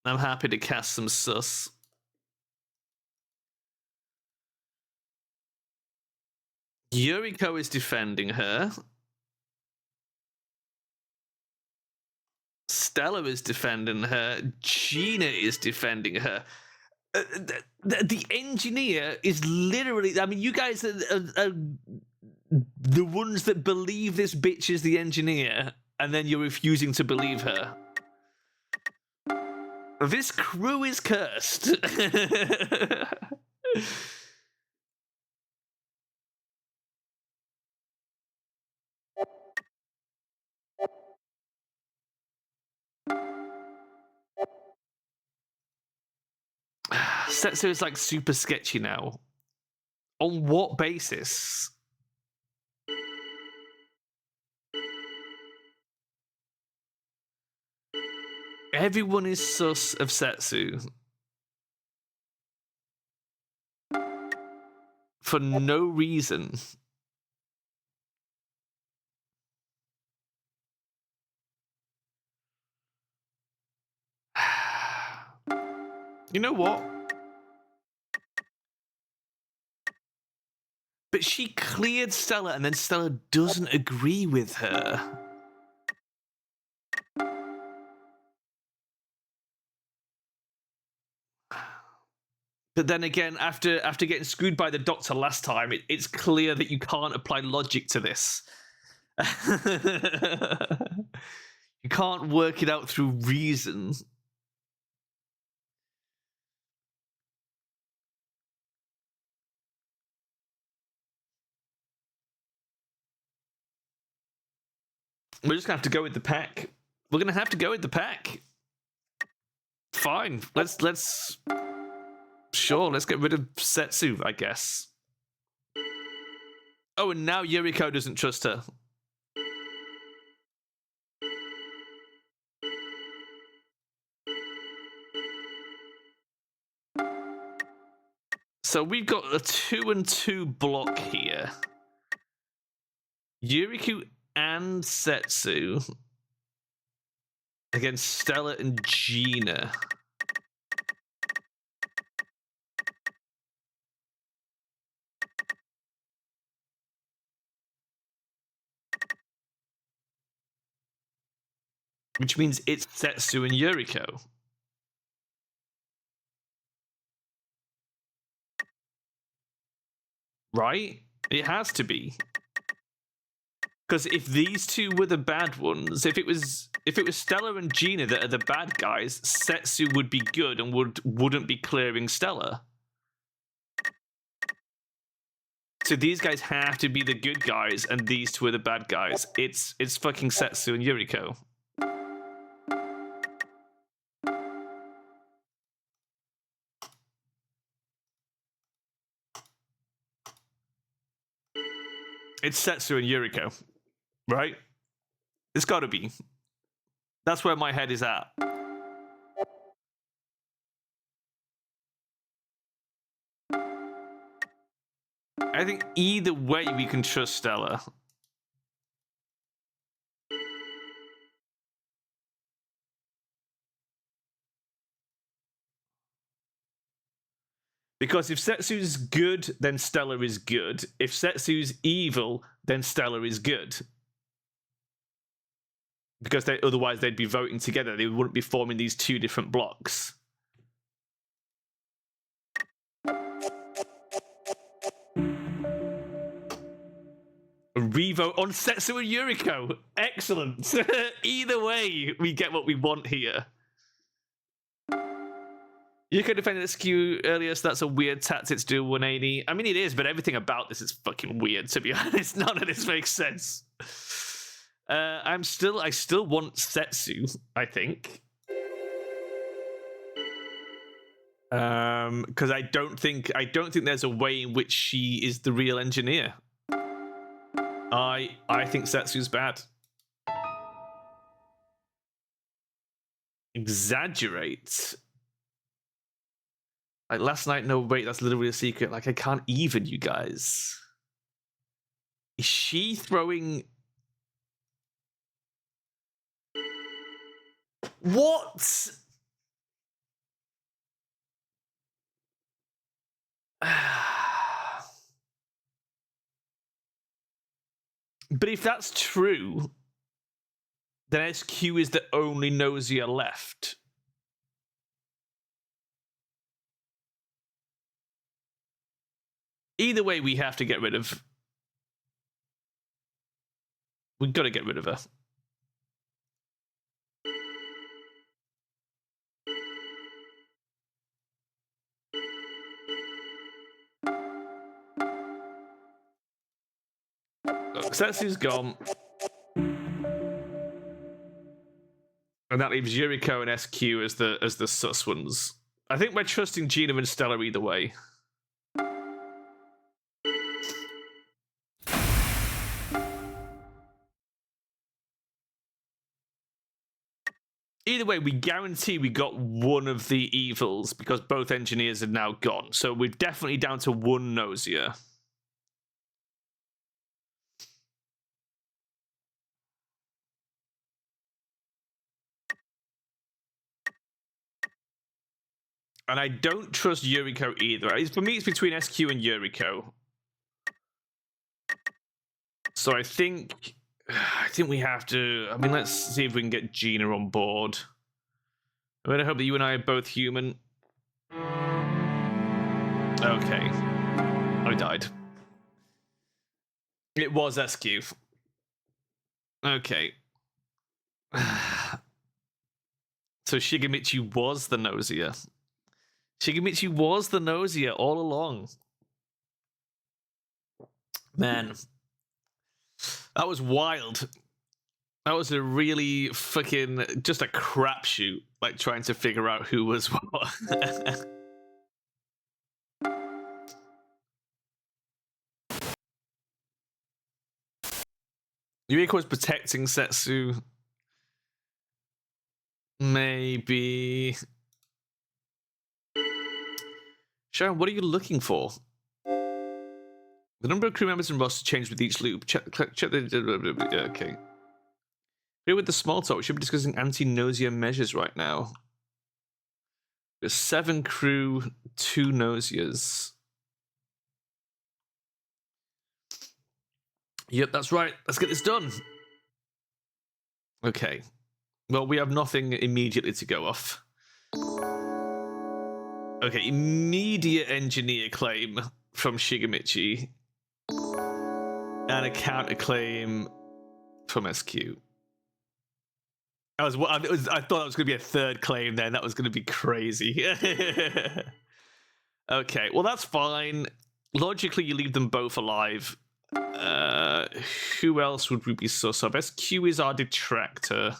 I'm happy to cast some sus. Yuriko is defending her. Stella is defending her. Gina is defending her. The engineer is literally... I mean, you guys are the ones that believe this bitch is the engineer, and then you're refusing to believe her. This crew is cursed. Setsu is super sketchy now. On what basis? Everyone is sus of Setsu. For no reason. You know what? But she cleared Stella and then Stella doesn't agree with her. But then again, after getting screwed by the doctor last time, it's clear that you can't apply logic to this. You can't work it out through reason. We're just gonna have to go with the pack. We're gonna have to go with the pack. Fine. Let's get rid of Setsu, I guess. Oh, and now Yuriko doesn't trust her. So we've got a 2-2 block here. Yuriko and Setsu against Stella and Gina. Which means it's Setsu and Yuriko. Right? It has to be. Because if these two were the bad ones, if it was Stella and Gina that are the bad guys, Setsu would be good and wouldn't be clearing Stella. So these guys have to be the good guys, and these two are the bad guys. It's fucking Setsu and Yuriko. It's Setsu and Yuriko, right? It's got to be. That's where my head is at. I think either way we can trust Stella. Because if Setsu's good, then Stella is good. If Setsu's evil, then Stella is good. Because otherwise they'd be voting together. They wouldn't be forming these two different blocks. A revote on Setsu and Yuriko. Excellent. Either way, we get what we want here. Yuriko defended SQ earlier, so that's a weird tactic to do 180. I mean, it is, but everything about this is fucking weird, to be honest. None of this makes sense. I still want Setsu, I think. Because I don't think there's a way in which she is the real engineer. I think Setsu's bad. Exaggerate. Like last night, no wait, that's literally a secret. Like I can't even, you guys. Is she throwing? What? But if that's true, then SQ is the only Gnosia left. Either way, we have to get rid of. We've got to get rid of her. Setsu's gone. And that leaves Yuriko and SQ as the sus ones. I think we're trusting Gina and Stella either way. Either way, we guarantee we got one of the evils because both engineers are now gone. So we're definitely down to one Gnosia. And I don't trust Yuriko either. For me, it's between SQ and Yuriko. So I think we have to. I mean, let's see if we can get Gina on board. I'm gonna hope that you and I are both human. Okay, I died. It was SQ. Okay. So Shigemitsu was the Gnosia. Shigemitsu was the Gnosia all along. Man. That was wild. That was a really fucking just a crapshoot, like trying to figure out who was what. Yuriko was protecting Setsu. Maybe. Sharon, what are you looking for? The number of crew members and roster changed with each loop. Check the... Okay. Here with the small talk, we should be discussing anti-Gnosia measures right now. There's 7 crew, 2 Gnosias. Yep, that's right. Let's get this done. Okay. Well, we have nothing immediately to go off. Okay, immediate engineer claim from Shigemichi. And a counterclaim from SQ. I thought that was going to be a third claim then. That was going to be crazy. Okay, well, that's fine. Logically, you leave them both alive. Who else would we be sus of? SQ is our detractor.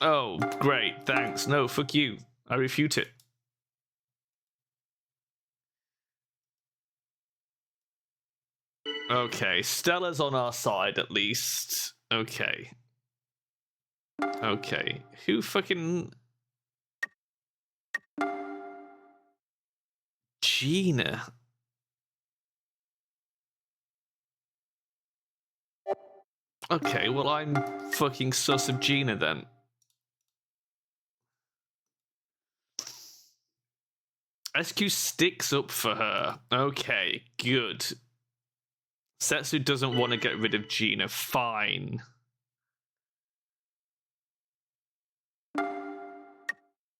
Oh, great, thanks. No, fuck you. I refute it. Okay, Stella's on our side at least. Okay. Okay, who fucking... Gina. Okay, well, I'm fucking sus of Gina then. SQ sticks up for her. Okay, good. Setsu doesn't want to get rid of Gina. Fine.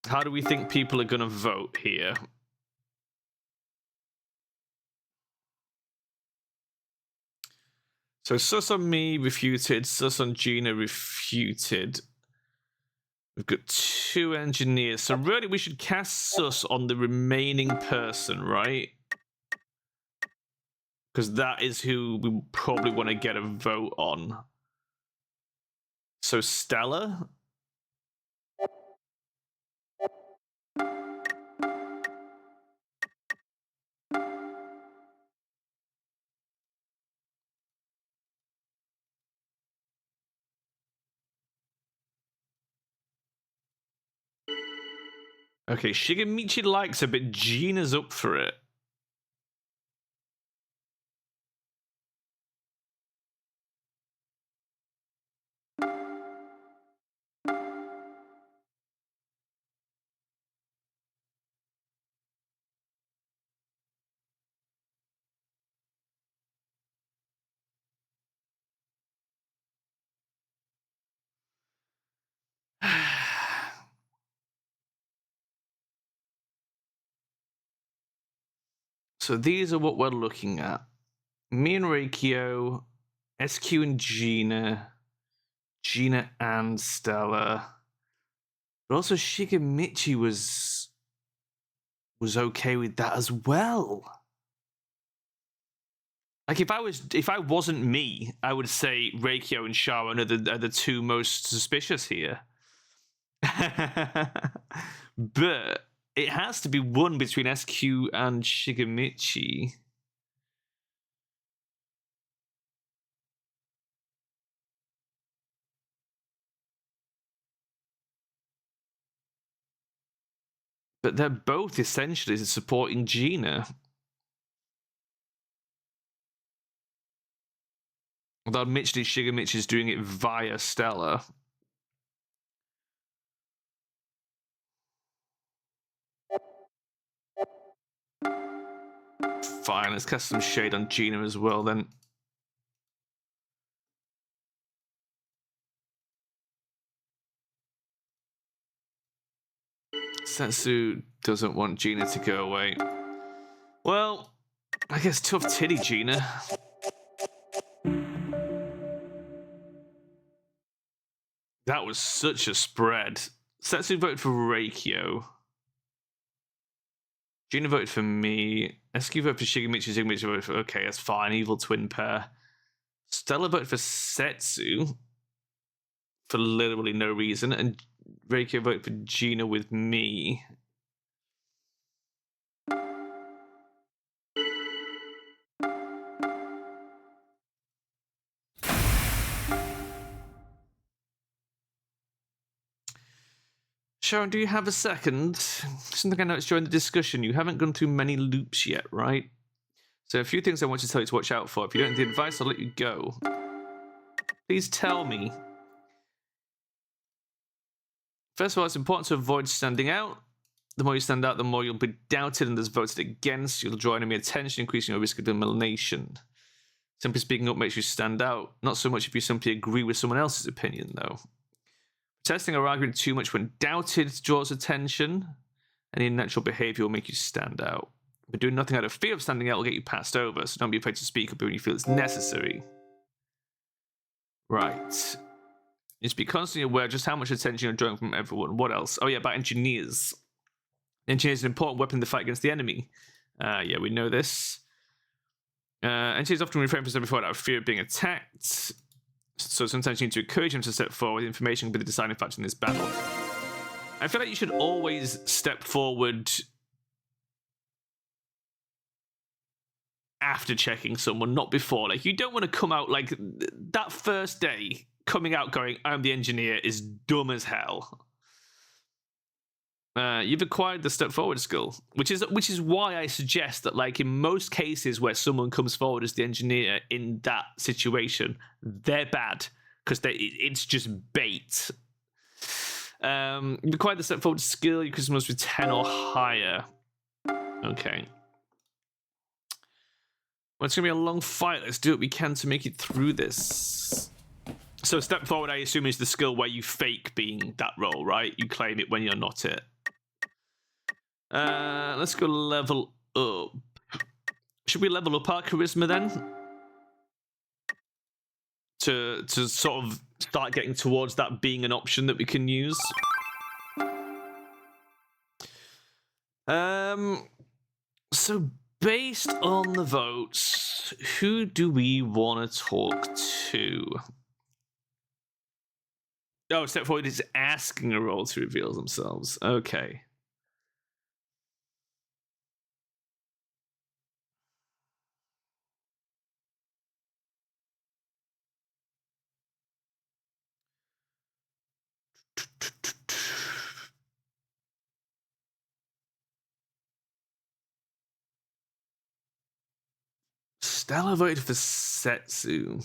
How do we think people are going to vote here? So sus on me, refuted. Sus on Gina, refuted. We've got 2 engineers. So really, we should cast sus on the remaining person, right? Because that is who we probably want to get a vote on. So Stella? Okay, Shigemichi likes it, but Gina's up for it. So these are what we're looking at. Me and Reikio, SQ and Gina, Gina and Stella. But also Shigemichi was okay with that as well. Like if I wasn't me, I would say Reikio and Sharon are the 2 most suspicious here. But it has to be one between SQ and Shigemichi. But they're both essentially supporting Gina. Although admittedly, Shigemichi is doing it via Stella. Fine, let's cast some shade on Gina as well then. Setsu doesn't want Gina to go away. Well, I guess tough titty, Gina. That was such a spread. Setsu voted for Reikio. Gina voted for me. SQ voted for Shigemichi. Shigemichi voted for... Okay, that's fine. Evil twin pair. Stella voted for Setsu. For literally no reason. And Reikio voted for Gina with me. Sharon, do you have a second? Something I noticed during the discussion. You haven't gone through many loops yet, right? So a few things I want to tell you to watch out for. If you don't need the advice, I'll let you go. Please tell me. First of all, it's important to avoid standing out. The more you stand out, the more you'll be doubted and thus voted against. You'll draw enemy attention, increasing your risk of elimination. Simply speaking up makes you stand out. Not so much if you simply agree with someone else's opinion, though. Protesting or arguing too much when doubted draws attention. Any natural behavior will make you stand out. But doing nothing out of fear of standing out will get you passed over, so don't be afraid to speak up when you feel it's necessary. Right. Just be constantly aware just how much attention you're drawing from everyone. What else? Oh yeah, about engineers. Engineers is an important weapon in the fight against the enemy. Yeah, we know this. Engineers often refrain from stepping forward out of fear of being attacked. So sometimes you need to encourage them to step forward. Information can be the deciding factor in this battle. I feel like you should always step forward after checking someone, not before. Like, you don't want to come out like that first day, coming out going, I'm the engineer, is dumb as hell. You've acquired the step forward skill, which is why I suggest that, like, in most cases where someone comes forward as the engineer in that situation, they're bad because it's just bait. You've acquired the step forward skill. Your charisma must be 10 or higher. Okay. Well, it's gonna be a long fight. Let's do what we can to make it through this. So step forward, I assume, is the skill where you fake being that role, right? You claim it when you're not it. Let's go level up. Should we level up our charisma then? To sort of start getting towards that being an option that we can use. So based on the votes, who do we want to talk to? Oh, step forward is asking a role to reveal themselves. Okay. Stella voted for Setsu.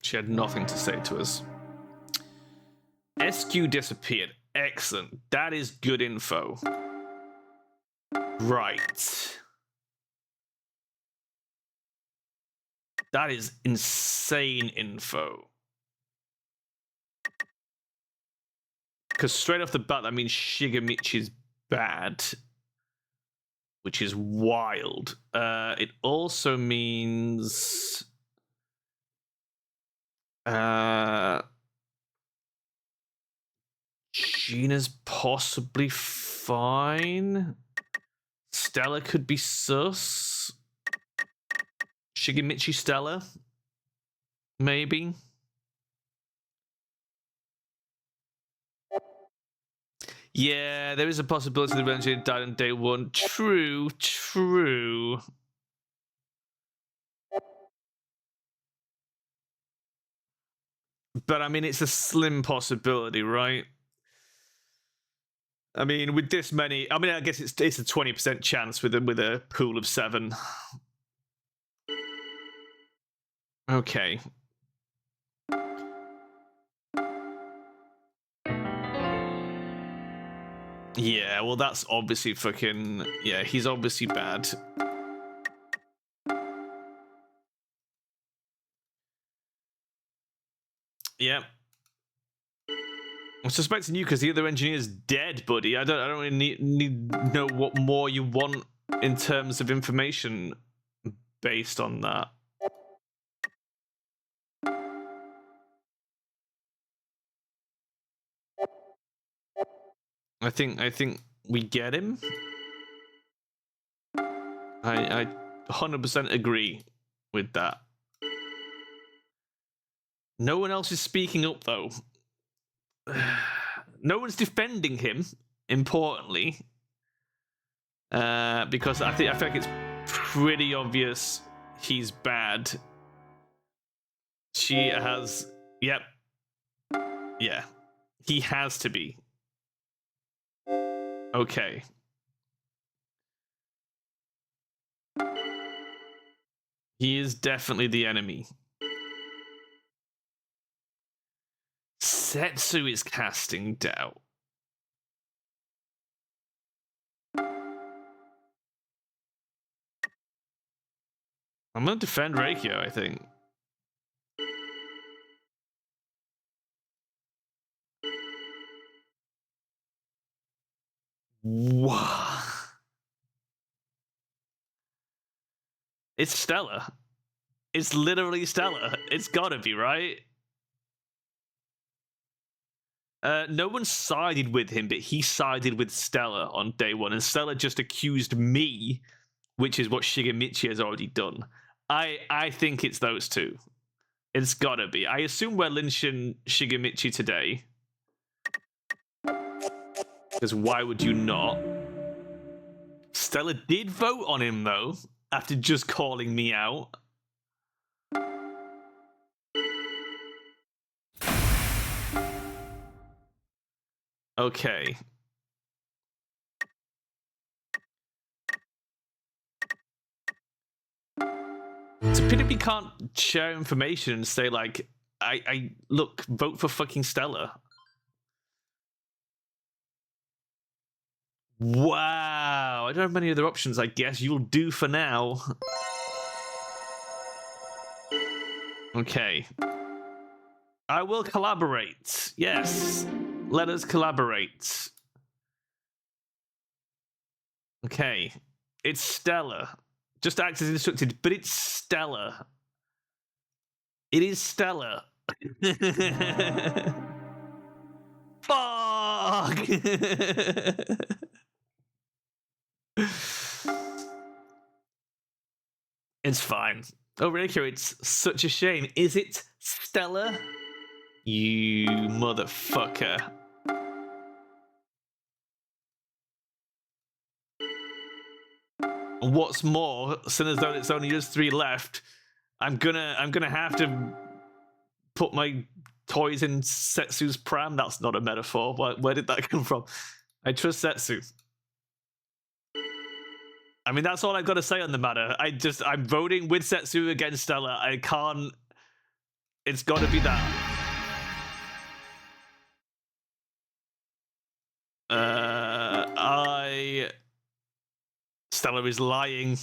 She had nothing to say to us. SQ disappeared. Excellent. That is good info. Right. That is insane info. Because straight off the bat, that means Shigemichi's bad. Which is wild. It also means... Gina's possibly fine. Stella could be sus. Shigemichi Stella? Maybe. Yeah, there is a possibility the engineer died on day one. True, true. But I mean, it's a slim possibility, right? I mean, with this many, I mean, I guess it's a 20% chance with a pool of 7. Okay. Yeah, well, that's obviously fucking... Yeah, he's obviously bad. Yeah. I'm suspecting you because the other engineer's dead, buddy. I don't really need know what more you want in terms of information based on that. I think we get him. I 100% agree with that. No one else is speaking up though. no one's defending him, importantly. Because I feel like it's pretty obvious he's bad. She has... Yep. Yeah. He has to be. Okay. He is definitely the enemy. Setsu is casting doubt. I'm gonna defend Reikyo, I think. Wow. It's Stella. It's literally Stella. It's gotta be, right? No one sided with him, but he sided with Stella on day one, and Stella just accused me, which is what Shigemichi has already done. I think it's those two. It's gotta be. I assume we're lynching Shigemichi today. Because why would you not? Stella did vote on him, though, after just calling me out. Okay. It's a pity we can't share information and say, like, I look, vote for fucking Stella. Wow, I don't have many other options. I guess you'll do for now. Okay. I will collaborate. Yes. Let us collaborate. Okay. It's Stella. Just act as instructed, but it's Stella. It is Stella. Fuck! It's fine. Oh, Reikyo, it's such a shame. Is it Stella? You motherfucker. What's more, seeing as though it's only just 3 left, I'm gonna have to put my toys in Setsu's pram. That's not a metaphor. Where did that come from? I trust Setsu. I mean, that's all I've got to say on the matter. I'm voting with Setsu against Stella. I can't. It's got to be that. Stella is lying.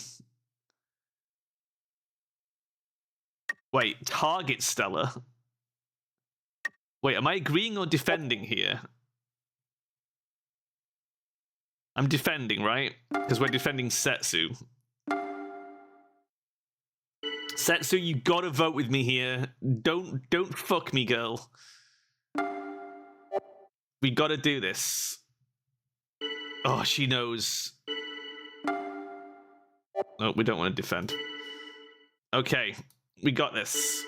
Wait, target Stella. Wait, am I agreeing or defending here? I'm defending, right? Because we're defending Setsu. Setsu, you gotta vote with me here. Don't fuck me, girl. We gotta do this. Oh, she knows. Oh, we don't want to defend. Okay, we got this.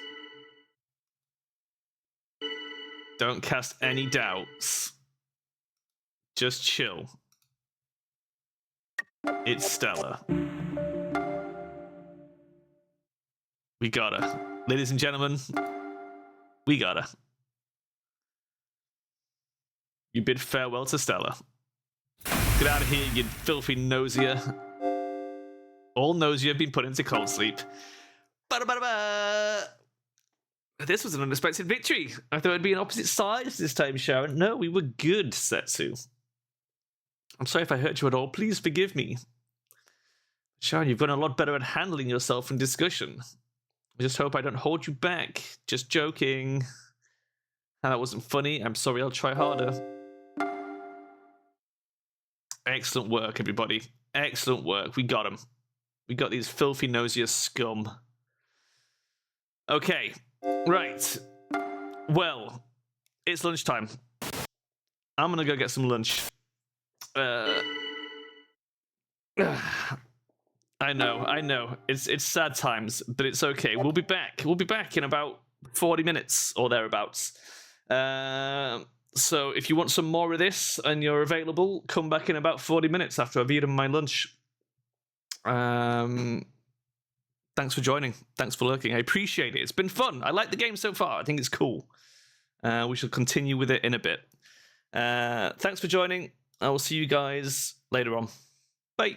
Don't cast any doubts. Just chill. It's Stella. We gotta. Ladies and gentlemen, we gotta. You bid farewell to Stella. Get out of here, you filthy Gnosia. All Gnosia have been put into cold sleep. Ba-da-ba-da-ba! This was an unexpected victory. I thought it'd be an opposite sides this time, Sharon. No, we were good, Setsu. I'm sorry if I hurt you at all. Please forgive me. Sharon, you've gotten a lot better at handling yourself in discussion. I just hope I don't hold you back. Just joking. That wasn't funny. I'm sorry, I'll try harder. Excellent work, everybody. Excellent work. We got them. We got these filthy Gnosia scum. Okay. Right. Well, it's lunchtime. I'm gonna go get some lunch. I know. It's sad times, but it's okay. We'll be back. We'll be back in about 40 minutes or thereabouts. So if you want some more of this and you're available, come back in about 40 minutes after I've eaten my lunch. Thanks for joining. Thanks for lurking. I appreciate it. It's been fun. I like the game so far. I think it's cool. We shall continue with it in a bit. Thanks for joining. I will see you guys later on. Bye.